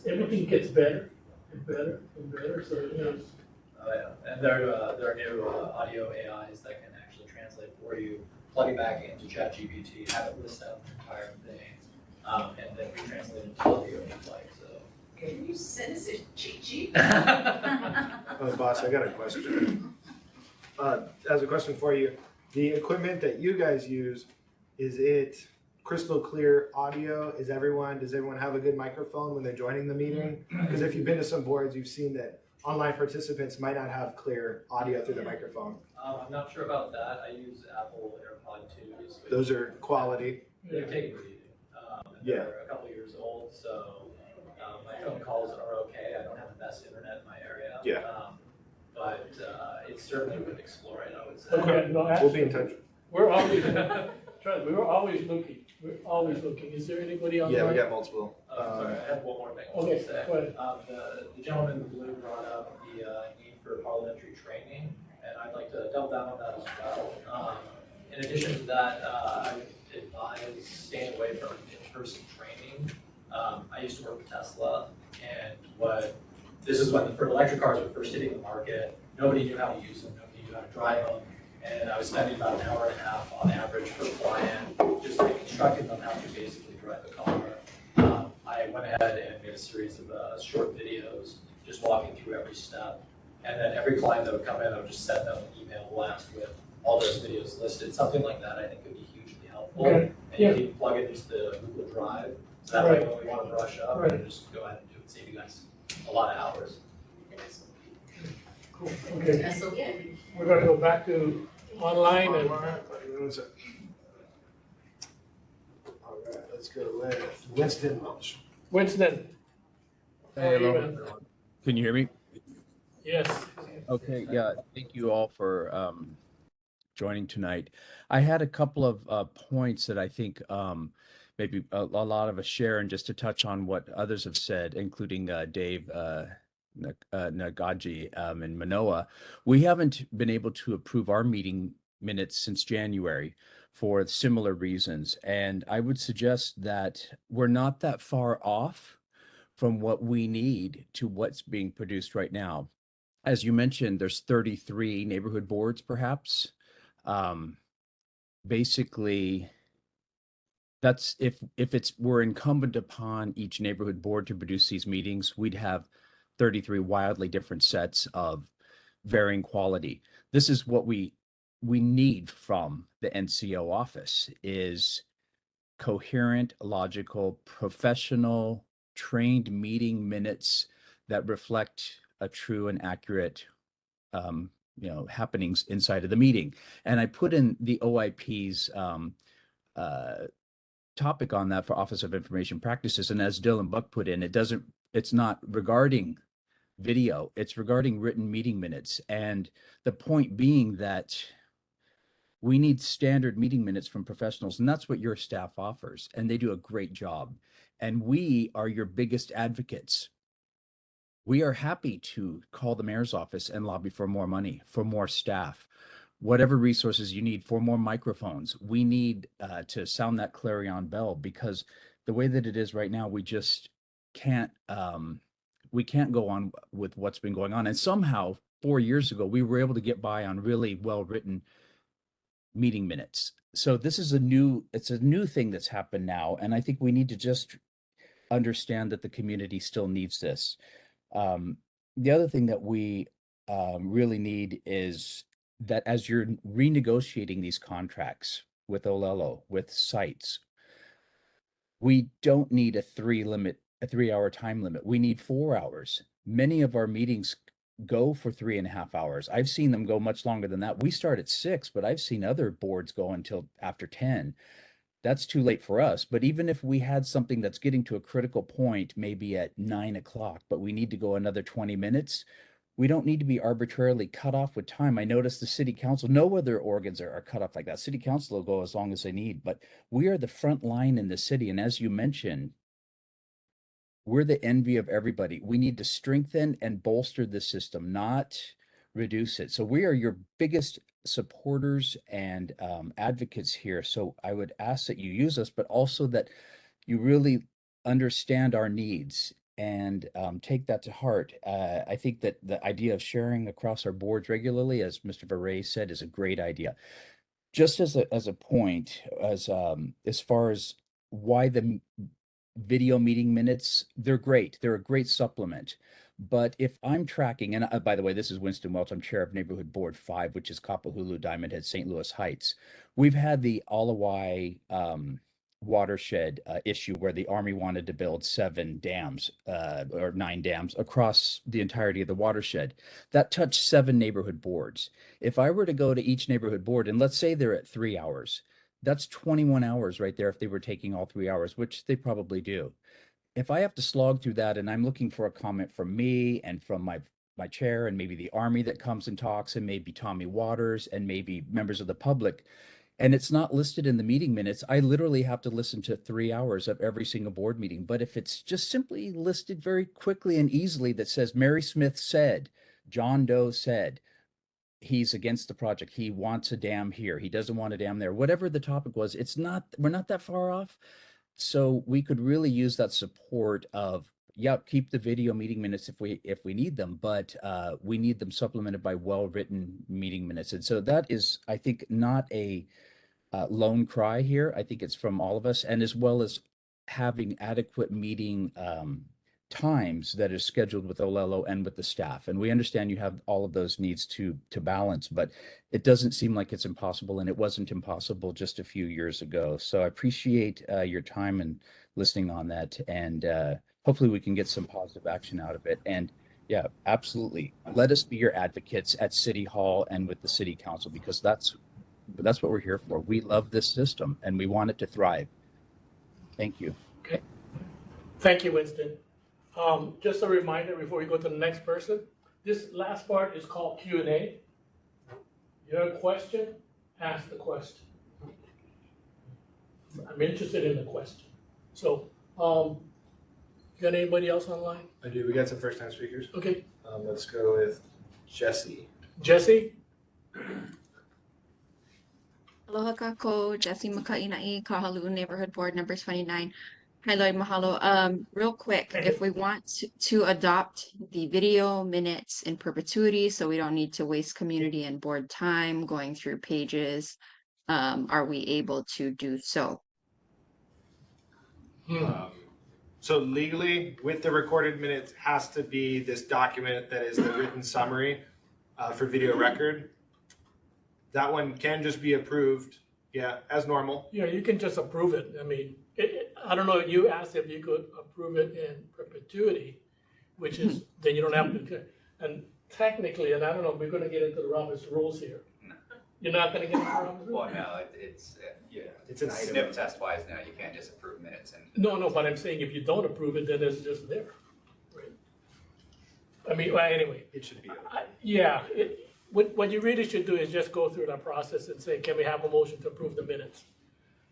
everything gets better and better and better, so, you know. Oh, yeah, and there are new audio AIs that can actually translate for you, plug it back into ChatGPT, have it list out the entire thing, and then retranslate it into audio if you'd like, so. Can you send us a cheat sheet? Boss, I got a question. As a question for you, the equipment that you guys use, is it crystal clear audio? Does everyone have a good microphone when they're joining the meeting? Because if you've been to some boards, you've seen that online participants might not have clear audio through the microphone. I'm not sure about that. I use Apple AirPod 2s. Those are quality. They're taking a beating. They're a couple years old, so my phone calls are okay. I don't have the best internet in my area. Yeah. But it certainly would explore it, I would say. Okay, no, We'll be in touch. We're always, we're always looking. We're always looking. Is there anybody on? Yeah, we got multiple. Sorry, I have one more thing. Okay, to say. go ahead. The gentleman in blue brought up the need for parliamentary training, and I'd like to double down on that as well. In addition to that, I would advise staying away from in-person training. I used to work for Tesla, and this is when the electric cars were first hitting the market. Nobody knew how to use them, nobody knew how to drive them, and I was spending about an hour and a half on average per client just instructing them how to basically drive a car. I went ahead and made a series of short videos just walking through every step, and then every client that would come in, I would just send them an email blast with all those videos listed. Something like that I think would be hugely helpful. Okay. And you can plug it into the Google Drive, so that way when we want to brush up, we can just go ahead and do it, save you guys a lot of hours. Okay. We're gonna go back to online and All right, let's go with Winston Welsh. Winston. How are you, man? Can you hear me? Yes. Okay, yeah, thank you all for joining tonight. I had a couple of points that I think maybe a lot of us share, and just to touch on what others have said, including Dave Nagaji in Manoa. We haven't been able to approve our meeting minutes since January for similar reasons. And I would suggest that we're not that far off from what we need to what's being produced right now. As you mentioned, there's 33 neighborhood boards, perhaps. Basically, that's if it's we're incumbent upon each neighborhood board to produce these meetings, we'd have 33 wildly different sets of varying quality. This is what we need from the NCO office, is coherent, logical, professional, trained meeting minutes that reflect a true and accurate happenings inside of the meeting. And I put in the OIP's topic on that for Office of Information Practices. And as Dylan Buck put in, it's not regarding video, it's regarding written meeting minutes. And the point being that we need standard meeting minutes from professionals, and that's what your staff offers. And they do a great job. And we are your biggest advocates. We are happy to call the mayor's office and lobby for more money, for more staff, whatever resources you need, for more microphones. We need to sound that clarion bell, because the way that it is right now, we just can't go on with what's been going on. And somehow 4 years ago, we were able to get by on really well-written meeting minutes. So this is a new thing that's happened now. And I think we need to just understand that the community still needs this. The other thing that we really need is that as you're renegotiating these contracts with Olelo, with sites, we don't need a 3-hour time limit. We need 4 hours. Many of our meetings go for 3.5 hours. I've seen them go much longer than that. We start at 6, but I've seen other boards go until after 10. That's too late for us. But even if we had something that's getting to a critical point, maybe at 9 o'clock, but we need to go another 20 minutes, we don't need to be arbitrarily cut off with time. I noticed the city council, no other organs are cut off like that. City council will go as long as they need, but we are the front line in the city. And as you mentioned, we're the envy of everybody. We need to strengthen and bolster the system, not reduce it. So we are your biggest supporters and advocates here. So I would ask that you use us, but also that you really understand our needs and take that to heart. I think that the idea of sharing across our boards regularly, as Mr. Varay said, is a great idea. Just as a point, as far as why the video meeting minutes, they're great. They're a great supplement. But if I'm tracking, and by the way, this is Winston Welch, I'm chair of Neighborhood Board 5, which is Kapahulu, Diamond Head, St. Louis Heights. We've had the Alawai watershed issue where the Army wanted to build 7 dams or 9 dams across the entirety of the watershed. That touched 7 neighborhood boards. If I were to go to each neighborhood board, and let's say they're at 3 hours, that's 21 hours right there if they were taking all 3 hours, which they probably do. If I have to slog through that and I'm looking for a comment from me and from my chair and maybe the Army that comes and talks and maybe Tommy Waters and maybe members of the public, and it's not listed in the meeting minutes, I literally have to listen to 3 hours of every single board meeting. But if it's just simply listed very quickly and easily that says Mary Smith said, John Doe said, he's against the project, he wants a dam here, he doesn't want a dam there, whatever the topic was, we're not that far off. So we could really use that support of, yeah, keep the video meeting minutes if we need them, but we need them supplemented by well-written meeting minutes. And so that is, I think, not a lone cry here. I think it's from all of us, and as well as having adequate meeting times that is scheduled with Olelo and with the staff. And we understand you have all of those needs to balance, but it doesn't seem like it's impossible, and it wasn't impossible just a few years ago. So I appreciate your time and listening on that, and hopefully we can get some positive action out of it. And Yeah, absolutely. Let us be your advocates at City Hall and with the City Council, because that's what we're here for. We love this system and we want it to thrive. Thank you. Okay. Thank you, Winston. Just a reminder before we go to the next person, this last part is called Q&A. You have a question, ask the question. I'm interested in the question. So, got anybody else online? I do. We got some first time speakers. Okay. Let's go with Jesse. Jesse? Aloha kako, Jesse Makainai, Kahaluu Neighborhood Board number 29. Hi Lloyd, mahalo. Real quick, if we want to adopt the video minutes in perpetuity, so we don't need to waste community and board time going through pages, are we able to do so? So legally, with the recorded minutes, has to be this document that is the written summary for video record. That one can just be approved, yeah, as normal. Yeah, you can just approve it. I mean, I don't know, you asked if you could approve it in perpetuity, which is, then you don't have to, and technically, and I don't know, we're gonna get into the Robert's rules here. You're not gonna get into Robert's rules? Well, no, it's yeah. It's an item. SNP test wise, no, you can't just approve minutes and. No, but I'm saying if you don't approve it, then it's just there, right? I mean, well, anyway. It should be. Yeah, what you really should do is just go through that process and say, can we have a motion to approve the minutes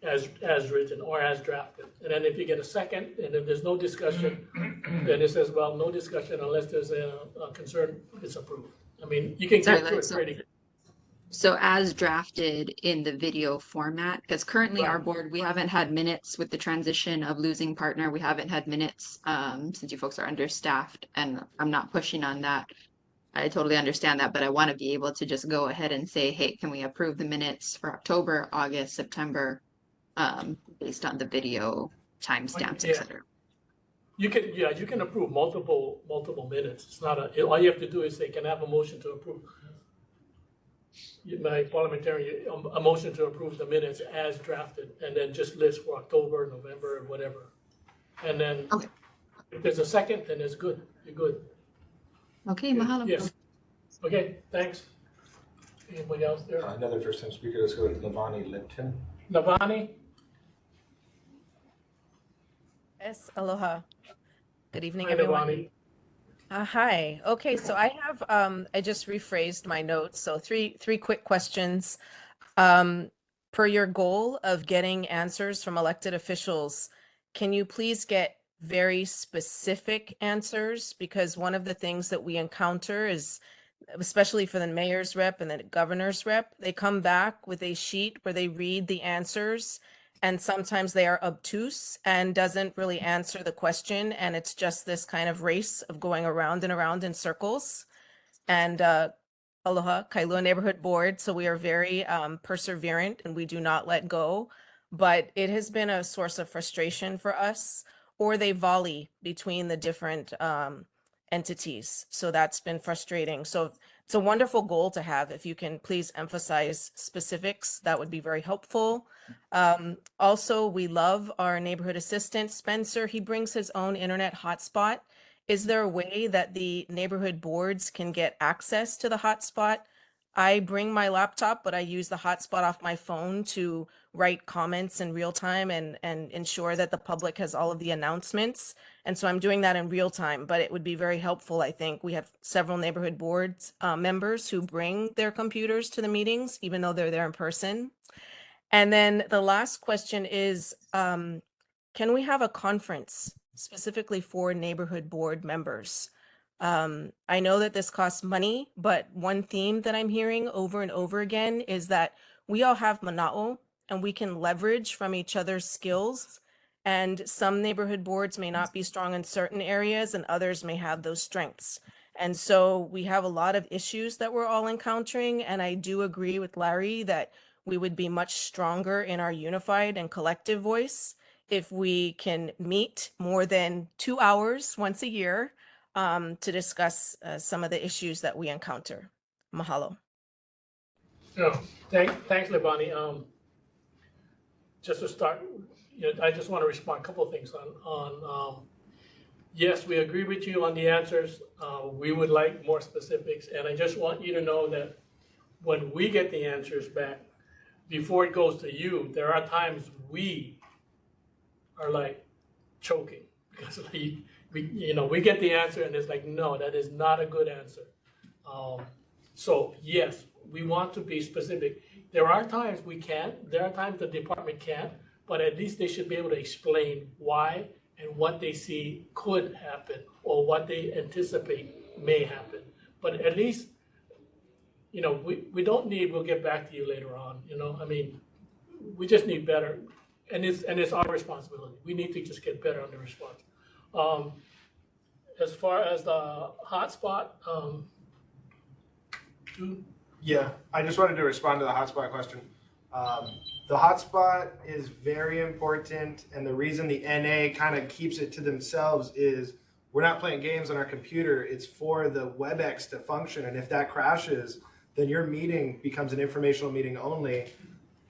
as written or as drafted? And then if you get a second, and then there's no discussion, then it says, well, no discussion unless there's a concern, it's approved. I mean, you can get through it pretty. So as drafted in the video format, because currently our board, we haven't had minutes with the transition of losing partner. We haven't had minutes since you folks are understaffed, and I'm not pushing on that. I totally understand that, but I want to be able to just go ahead and say, hey, can we approve the minutes for October, August, September, based on the video timestamps, Yeah. et cetera. You can approve multiple minutes. It's not all you have to do is say, can I have a motion to approve? My parliamentarian, a motion to approve the minutes as drafted, and then just list for October, November, whatever. And then if there's a second, then it's good. You're good. Okay, mahalo. Yes. Okay, thanks. Anybody else there? Another first time speaker. Let's go with Lavani Lipton. Lavani? Yes, aloha. Good evening, Hi, everyone. Lavani. Hi. Okay, so I have I just rephrased my notes. So three quick questions. Per your goal of getting answers from elected officials, can you please get very specific answers? Because one of the things that we encounter is, especially for the mayor's rep and the governor's rep, they come back with a sheet where they read the answers, and sometimes they are obtuse and doesn't really answer the question, and it's just this kind of race of going around and around in circles. And aloha, Kailua Neighborhood Board, so we are very perseverant and we do not let go, but it has been a source of frustration for us, or they volley between the different entities. So that's been frustrating. So it's a wonderful goal to have. If you can please emphasize specifics, that would be very helpful. Also, we love our neighborhood assistant, Spencer. He brings his own internet hotspot. Is there a way that the neighborhood boards can get access to the hotspot? I bring my laptop, but I use the hotspot off my phone to write comments in real time and ensure that the public has all of the announcements. And so I'm doing that in real time, but it would be very helpful, I think. We have several neighborhood boards members who bring their computers to the meetings, even though they're there in person. And then the last question is, can we have a conference specifically for neighborhood board members? I know that this costs money, but one theme that I'm hearing over and over again is that we all have mana'o and we can leverage from each other's skills. And some neighborhood boards may not be strong in certain areas and others may have those strengths. And so we have a lot of issues that we're all encountering. And I do agree with Larry that we would be much stronger in our unified and collective voice if we can meet more than 2 hours once a year to discuss some of the issues that we encounter. Mahalo. Oh, thanks, Lavani. Just to start, I just want to respond a couple of things on yes, we agree with you on the answers. We would like more specifics, and I just want you to know that when we get the answers back, before it goes to you, there are times we are like choking because we get the answer and it's like, no, that is not a good answer. So yes, we want to be specific. There are times we can't. There are times the department can't, but at least they should be able to explain why and what they see could happen or what they anticipate may happen. But at least, we don't need, we'll get back to you later on, I mean, we just need better, and it's our responsibility. We need to just get better on the response. As far as the hotspot, Yeah, I just wanted to respond to the hotspot question. The hotspot is very important, and the reason the NA kind of keeps it to themselves is we're not playing games on our computer. It's for the WebEx to function, and if that crashes, then your meeting becomes an informational meeting only,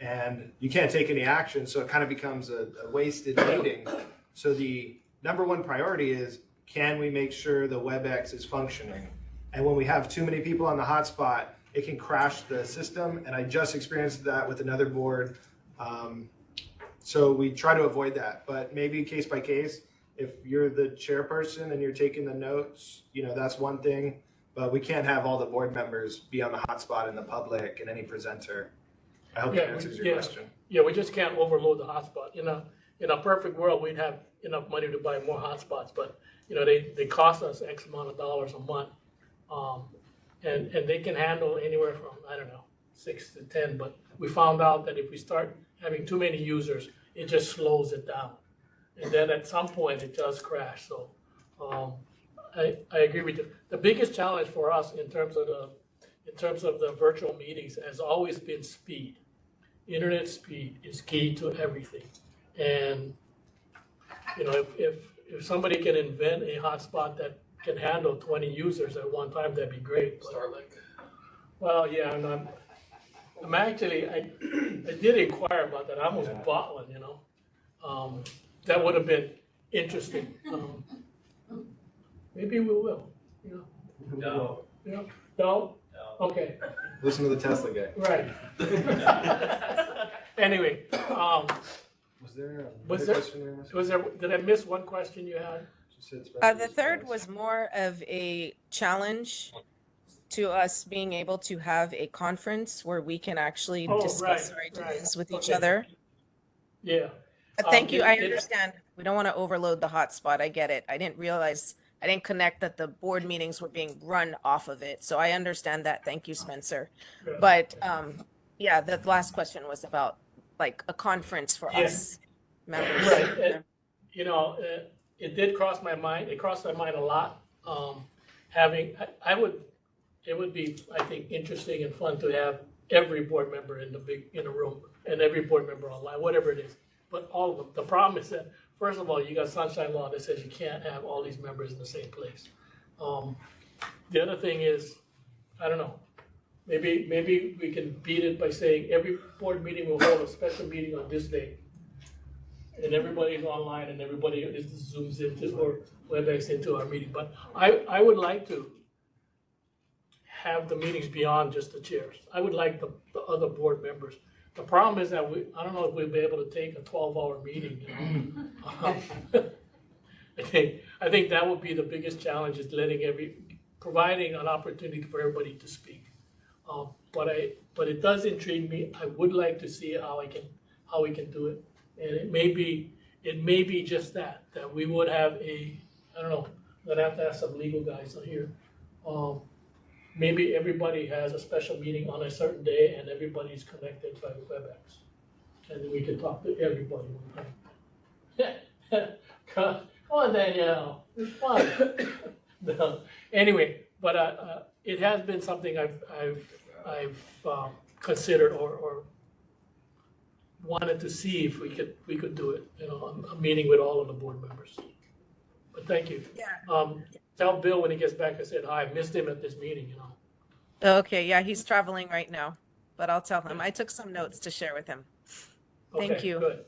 and you can't take any action, so it kind of becomes a wasted meeting. So the number one priority is, can we make sure the WebEx is functioning? And when we have too many people on the hotspot, it can crash the system, and I just experienced that with another board. So we try to avoid that, but maybe case by case, if you're the chairperson and you're taking the notes, that's one thing, but we can't have all the board members be on the hotspot in the public and any presenter. I hope that answers your question. Yeah, we just can't overload the hotspot. In a perfect world, we'd have enough money to buy more hotspots, but they cost us X amount of dollars a month. And they can handle anywhere from, 6 to 10, but we found out that if we start having too many users, it just slows it down. And then at some point, it does crash. So I agree with you. The biggest challenge for us in terms of the virtual meetings has always been speed. Internet speed is key to everything. And if somebody can invent a hotspot that can handle 20 users at one time, that'd be great. Starlink. Well, yeah, and I'm actually, I did inquire about that. I almost bought one, that would have been interesting. Maybe we will, No. No? Okay. Listen to the Tesla guy. Right. Anyway, Was there was there, did I miss one question you had? The third was more of a challenge to us being able to have a conference where we can actually discuss our ideas with each other. Yeah. Thank you. I understand. We don't want to overload the hotspot. I get it. I didn't connect that the board meetings were being run off of it. So I understand that. Thank you, Spencer. But yeah, the last question was about like a conference for us members. Right. It did cross my mind. It crossed my mind a lot. It would be, I think, interesting and fun to have every board member in a room and every board member online, whatever it is. But all of them. The problem is that, first of all, you got sunshine law that says you can't have all these members in the same place. The other thing is, I don't know, maybe we can beat it by saying every board meeting will hold a special meeting on this day. And everybody's online and everybody Zooms into or WebEx into our meeting. But I would like to have the meetings beyond just the chairs. I would like the other board members. The problem is that I don't know if we'll be able to take a 12-hour meeting. I think that would be the biggest challenge, is providing an opportunity for everybody to speak. But it does intrigue me. I would like to see how we can do it. And it may be just that we would have I don't know, I'm gonna have to ask some legal guys on here. Maybe everybody has a special meeting on a certain day and everybody's connected by WebEx. And then we can talk to everybody one time. Come on, Danielle, it's fun. No. Anyway, but it has been something I've considered or wanted to see if we could do it, a meeting with all of the board members. But thank you. Yeah. Tell Bill when he gets back, I said, hi, I missed him at this meeting, Okay, yeah, he's traveling right now, but I'll tell him. I took some notes to share with him. Thank Okay, you. Good.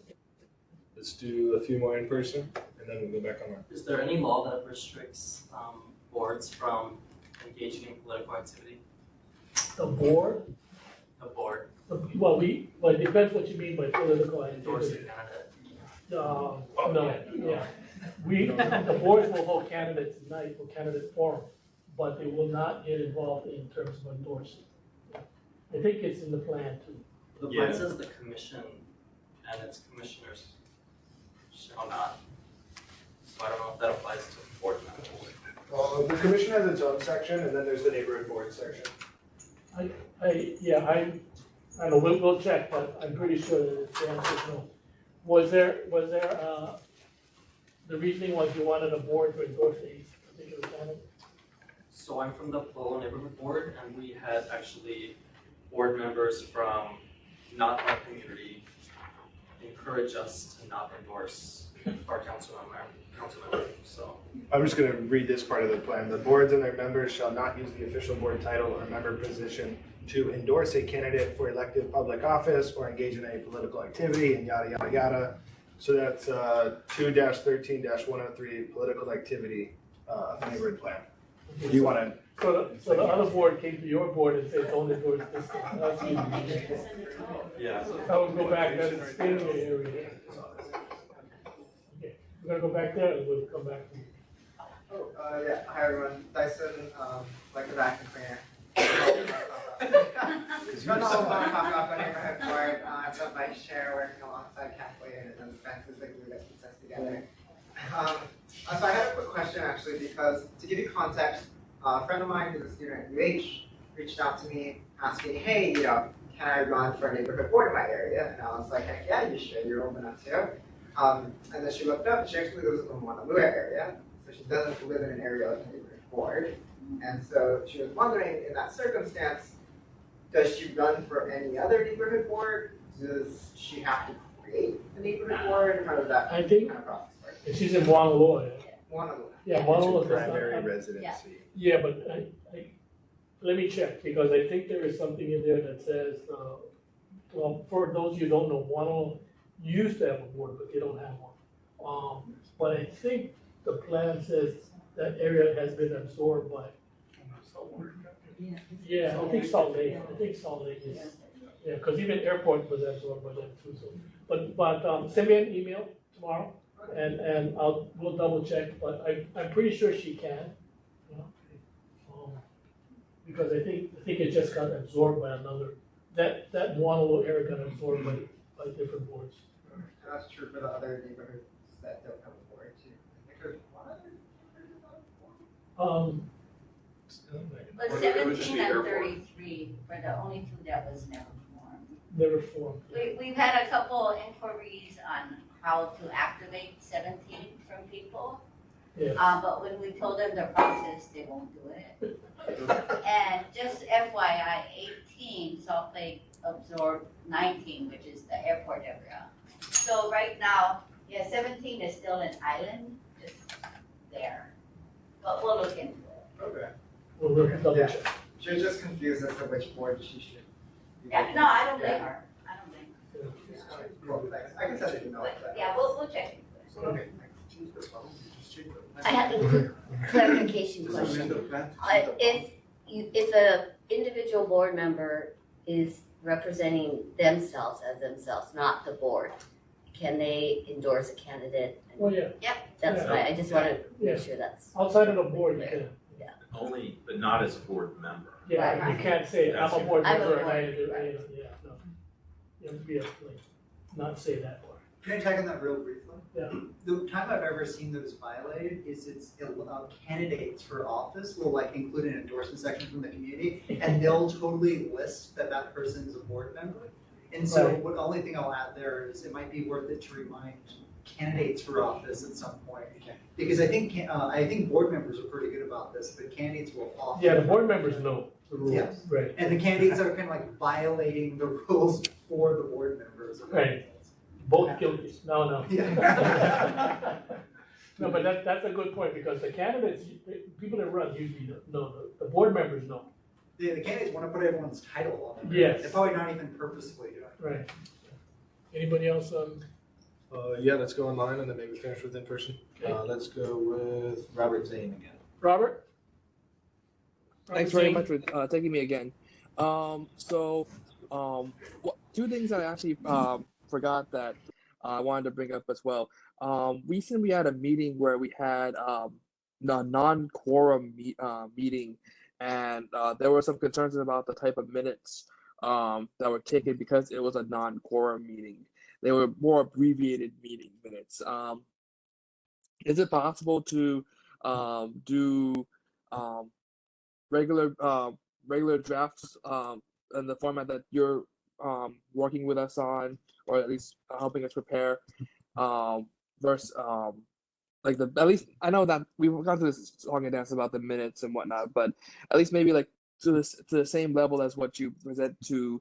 Let's do a few more in person. and then we'll go back online. Is there any law that restricts boards from engaging in political activity? The board, The board well, it depends what you mean by political endorsing activity. a candidate? No, yeah. The boards will hold candidates night for candidate forum, but they will not get involved in terms of endorsing. I think it's in the plan too. The plan says the commission and its commissioners shall not. So I don't know if that applies to board members. Well, the commission has its own section, and then there's the neighborhood board section. I know, we'll check, but I'm pretty sure that the answer is no. Was there, the reasoning was you wanted a board to endorse a particular candidate? So I'm from the Polo Neighborhood Board, and we had actually board members from not our community encourage us to not endorse our council member, so. I'm just gonna read this part of the plan. The boards and their members shall not use the official board title or member position to endorse a candidate for elective public office or engage in any political activity and yada, yada, yada. So that's 2-13-103, political activity, neighborhood plan. Do you wanna? So the other board came to your board and said, don't endorse this thing. That's easy. Yeah. I would go back, that's stay in the area. Okay, we're gonna go back there and we'll come back to you. Yeah, hi everyone, Dyson, elected acting cleaner. Run the whole Pop neighborhood board, I'm the vice chair working alongside Kathleen and Spence is the glue that keeps us together. So I had a quick question actually, because to give you context, a friend of mine who's a student at UH reached out to me asking, hey, can I run for a neighborhood board in my area? And I was like, heck yeah, you should, you're old enough to. And then she looked up, and she actually lives in the Honolulu area, so she doesn't live in an area with a neighborhood board. And so she was wondering, in that circumstance, does she run for any other neighborhood board? Does she have to create a neighborhood board? How does that I think, kind of process work? she's in Honolulu. Honolulu. Yeah, Honolulu. Primary residency. Yeah, but let me check, because I think there is something in there that says, well, for those you don't know, Honolulu used to have a board, but they don't have one. But I think the plan says that area has been absorbed by. Yeah, I think Salt Lake is, yeah, because even airport was absorbed by them too, so. But send me an email tomorrow, and we'll double check, but I'm pretty sure she can. Because I think it just got absorbed by another, that Honolulu area got absorbed by different boards. And that's true for the other neighborhoods that don't have a board too. But 17 and 33 were the only two that was never formed. Never formed. We've had a couple inquiries on how to activate 17 from people. Yeah. But when we told them the process, they won't do it. And just FYI, 18, Salt Lake absorbed 19, which is the airport area. So right now, 17 is still an island, just there. But we'll look into it. Okay. We'll double check. She was just confused as to which board she should. Yeah, no, I don't blame her. I don't blame her. Cool, thanks. I can send an email. But, yeah, we'll check into it. Okay. I have a quick clarification question. If a individual board member is representing themselves as themselves, not the board, can they endorse a candidate? Oh, yeah. Yep. That's Yeah. right, I just want to Yeah. make sure that's. Outside of the board, you can. Only, but not as a board member. Yeah, you can't say, I'm a board I'm a member and board, I do, right. yeah, no. You have to be, not say that part. Can I check on that real briefly? Yeah. The time I've ever seen those violated is candidates for office will include an endorsement section from the community, and they'll totally list that person is a board member. And so Right. the only thing I'll add there is it might be worth it to remind candidates for office at some point. Because I think board members are pretty good about this, but candidates will often. Yeah, the board members know the rules, Yes. right. And the candidates are kind of violating the rules for the board members. Right. Both guilty, no. Yeah. No, but that's a good point, because the candidates, people that run usually know, the board members know. The candidates want to put everyone's title on it. Yes. They're probably not even purposefully doing it. Right. Anybody else, Yeah, let's go online and then maybe finish with in person. Let's go with Robert Zane again. Robert? Thanks very much for taking me again. Two things I actually forgot that I wanted to bring up as well. Recently, we had a meeting where we had a non-quorum meeting, and there were some concerns about the type of minutes that were taken because it was a non-quorum meeting. They were more abbreviated meeting minutes. Is it possible to do regular drafts in the format that you're working with us on, or at least helping us prepare, versus like at least I know that we've gone through this song and dance about the minutes and whatnot, but at least maybe like to the same level as what you present to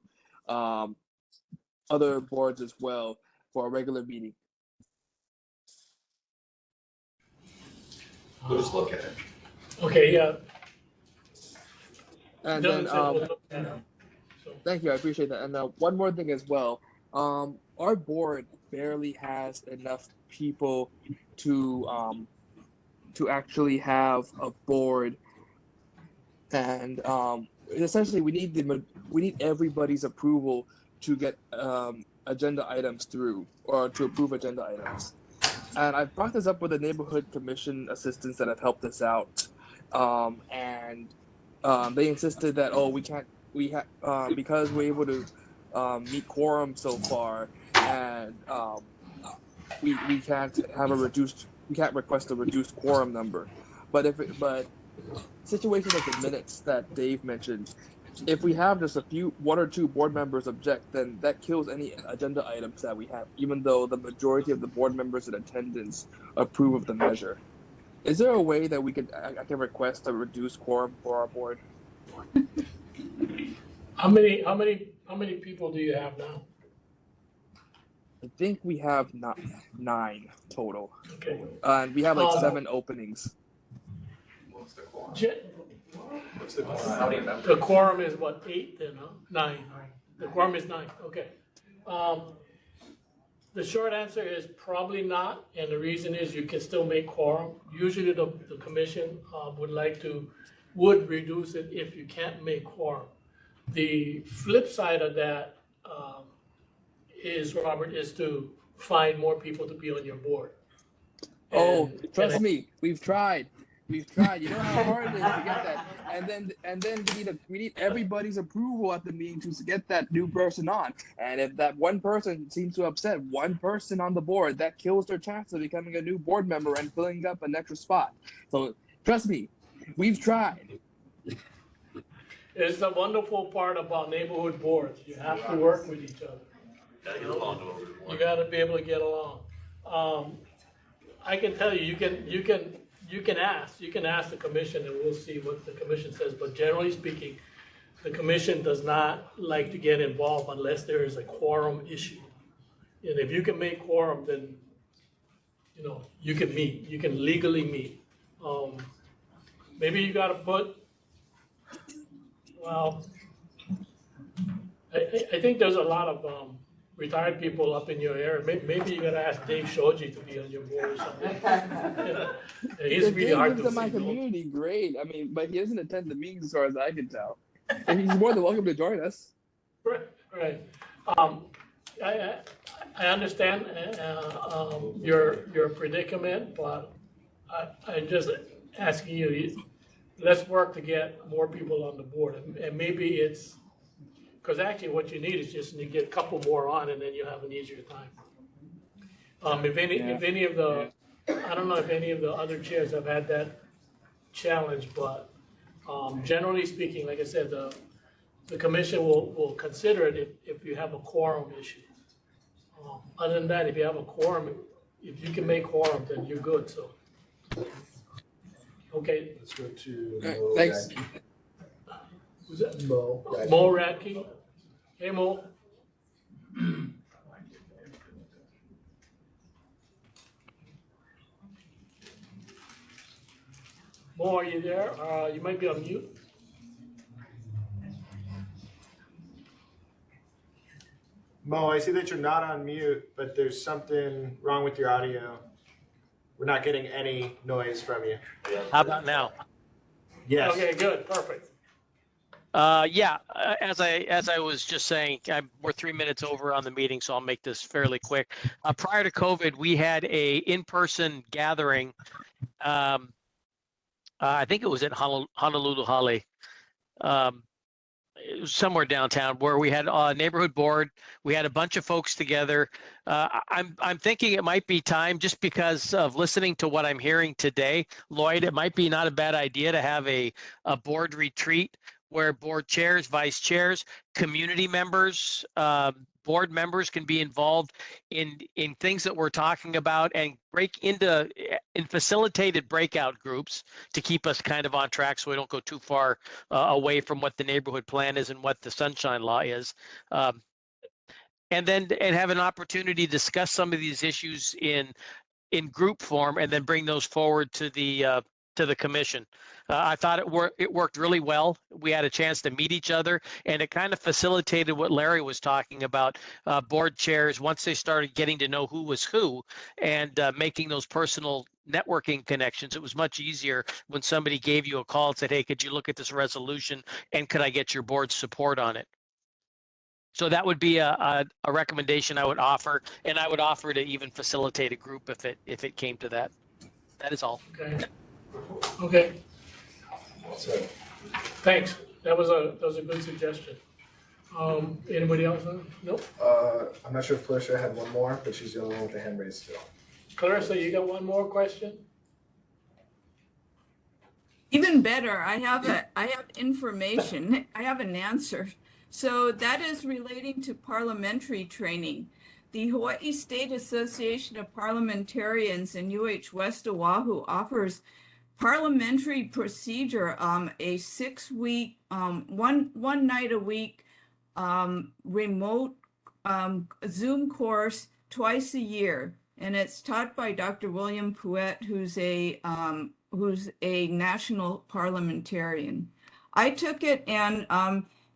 other boards as well for a regular meeting. We'll just look at it. Okay, yeah. And Dylan then, said we'll look at it. thank you, I appreciate that. And one more thing as well, our board barely has enough people to actually have a board, and essentially we need everybody's approval to get agenda items through, or to approve agenda items. And I've brought this up with the neighborhood commission assistants that have helped us out, and they insisted that because we're able to meet quorum so far, and we can't request a reduced quorum number. But situations like the minutes that Dave mentioned, if we have just one or two board members object, then that kills any agenda items that we have, even though the majority of the board members in attendance approve of the measure. Is there a way that I can request a reduced quorum for our board? How many people do you have now? I think we have 9 total. Okay. And we have like 7 openings. What's the quorum? What's the How many members? The quorum is what, 8 then, huh? 9. The quorum is 9, okay. The short answer is probably not, and the reason is you can still make quorum. Usually the commission would reduce it if you can't make quorum. The flip side of that is, Robert, is to find more people to be on your board. Trust me, we've tried. You know how hard it is to get that, and then we need everybody's approval at the meeting to get that new person on. And if that one person seems to upset one person on the board, that kills their chance of becoming a new board member and filling up an extra spot. So trust me, we've tried. It's the wonderful part about neighborhood boards. You have to work with each other. You gotta be able to get along. I can tell you, you can ask the commission, and we'll see what the commission says, but generally speaking, the commission does not like to get involved unless there is a quorum issue. And if you can make quorum, then, you can meet, you can legally meet. Maybe you gotta put, I think there's a lot of retired people up in your area. Maybe you gotta ask Dave Shoji to be on your board or something. He's really hard to see. My community, great. I mean, but he doesn't attend the meetings as far as I can tell. And he's more than welcome to join us. Right. I understand your predicament, but I'm just asking you, let's work to get more people on the board. And maybe it's, because actually what you need is just you get a couple more on, and then you have an easier time. If any of the, I don't know if any of the other chairs have had that challenge, but generally speaking, like I said, the commission will consider it if you have a quorum issue. Other than that, if you have a quorum, if you can make quorum, then you're good. So, okay. Let's go to thanks. Who's that? Mo Radke. Hey, Mo. Mo, are you there? You might be on mute. Mo, I see that you're not on mute, but there's something wrong with your audio. We're not getting any noise from you. How about now? Yes. Okay, good, perfect. As I was just saying, we're 3 minutes over on the meeting, so I'll make this fairly quick. Prior to COVID, we had a in-person gathering. I think it was at Honolulu Hale. It was somewhere downtown where we had a neighborhood board. We had a bunch of folks together. I'm thinking it might be time, just because of listening to what I'm hearing today, Lloyd, it might be not a bad idea to have a board retreat where board chairs, vice chairs, community members, board members can be involved in things that we're talking about, and break into in facilitated breakout groups to keep us kind of on track, so we don't go too far away from what the neighborhood plan is and what the sunshine law is. And have an opportunity to discuss some of these issues in group form, and then bring those forward to the commission. I thought it worked really well. We had a chance to meet each other, and it kind of facilitated what Larry was talking about. Board chairs, once they started getting to know who was who, and making those personal networking connections, it was much easier when somebody gave you a call and said, hey, could you look at this resolution, and could I get your board's support on it? So that would be a recommendation I would offer, and I would offer to even facilitate a group if it came to that. That is all. Okay. Thanks. That was a good suggestion. Anybody else? Nope. I'm not sure if Clarissa had one more, but she's the only one with the hand raised still. Clarissa, you got one more question? Even better, I have information. I have an answer. So that is relating to parliamentary training. The Hawaii State Association of Parliamentarians in UH West Oahu offers parliamentary procedure, a 6-week, one night a week remote Zoom course twice a year, and it's taught by Dr. William Pouet, who's a national parliamentarian. I took it, and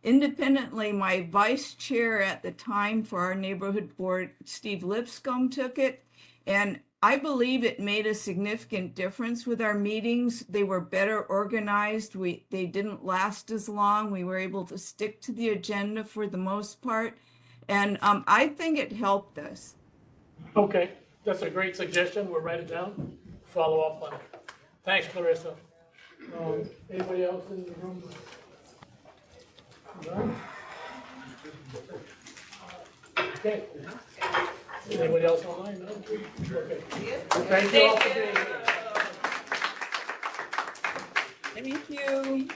independently, my vice chair at the time for our neighborhood board, Steve Lipscomb, took it, and I believe it made a significant difference with our meetings. They were better organized. They didn't last as long. We were able to stick to the agenda for the most part, and I think it helped us. Okay, that's a great suggestion. We'll write it down, follow up on it. Thanks, Clarissa. Anybody else in the room? No? Okay. Anybody else online? No? Okay. Thank you all for being here. Thank you.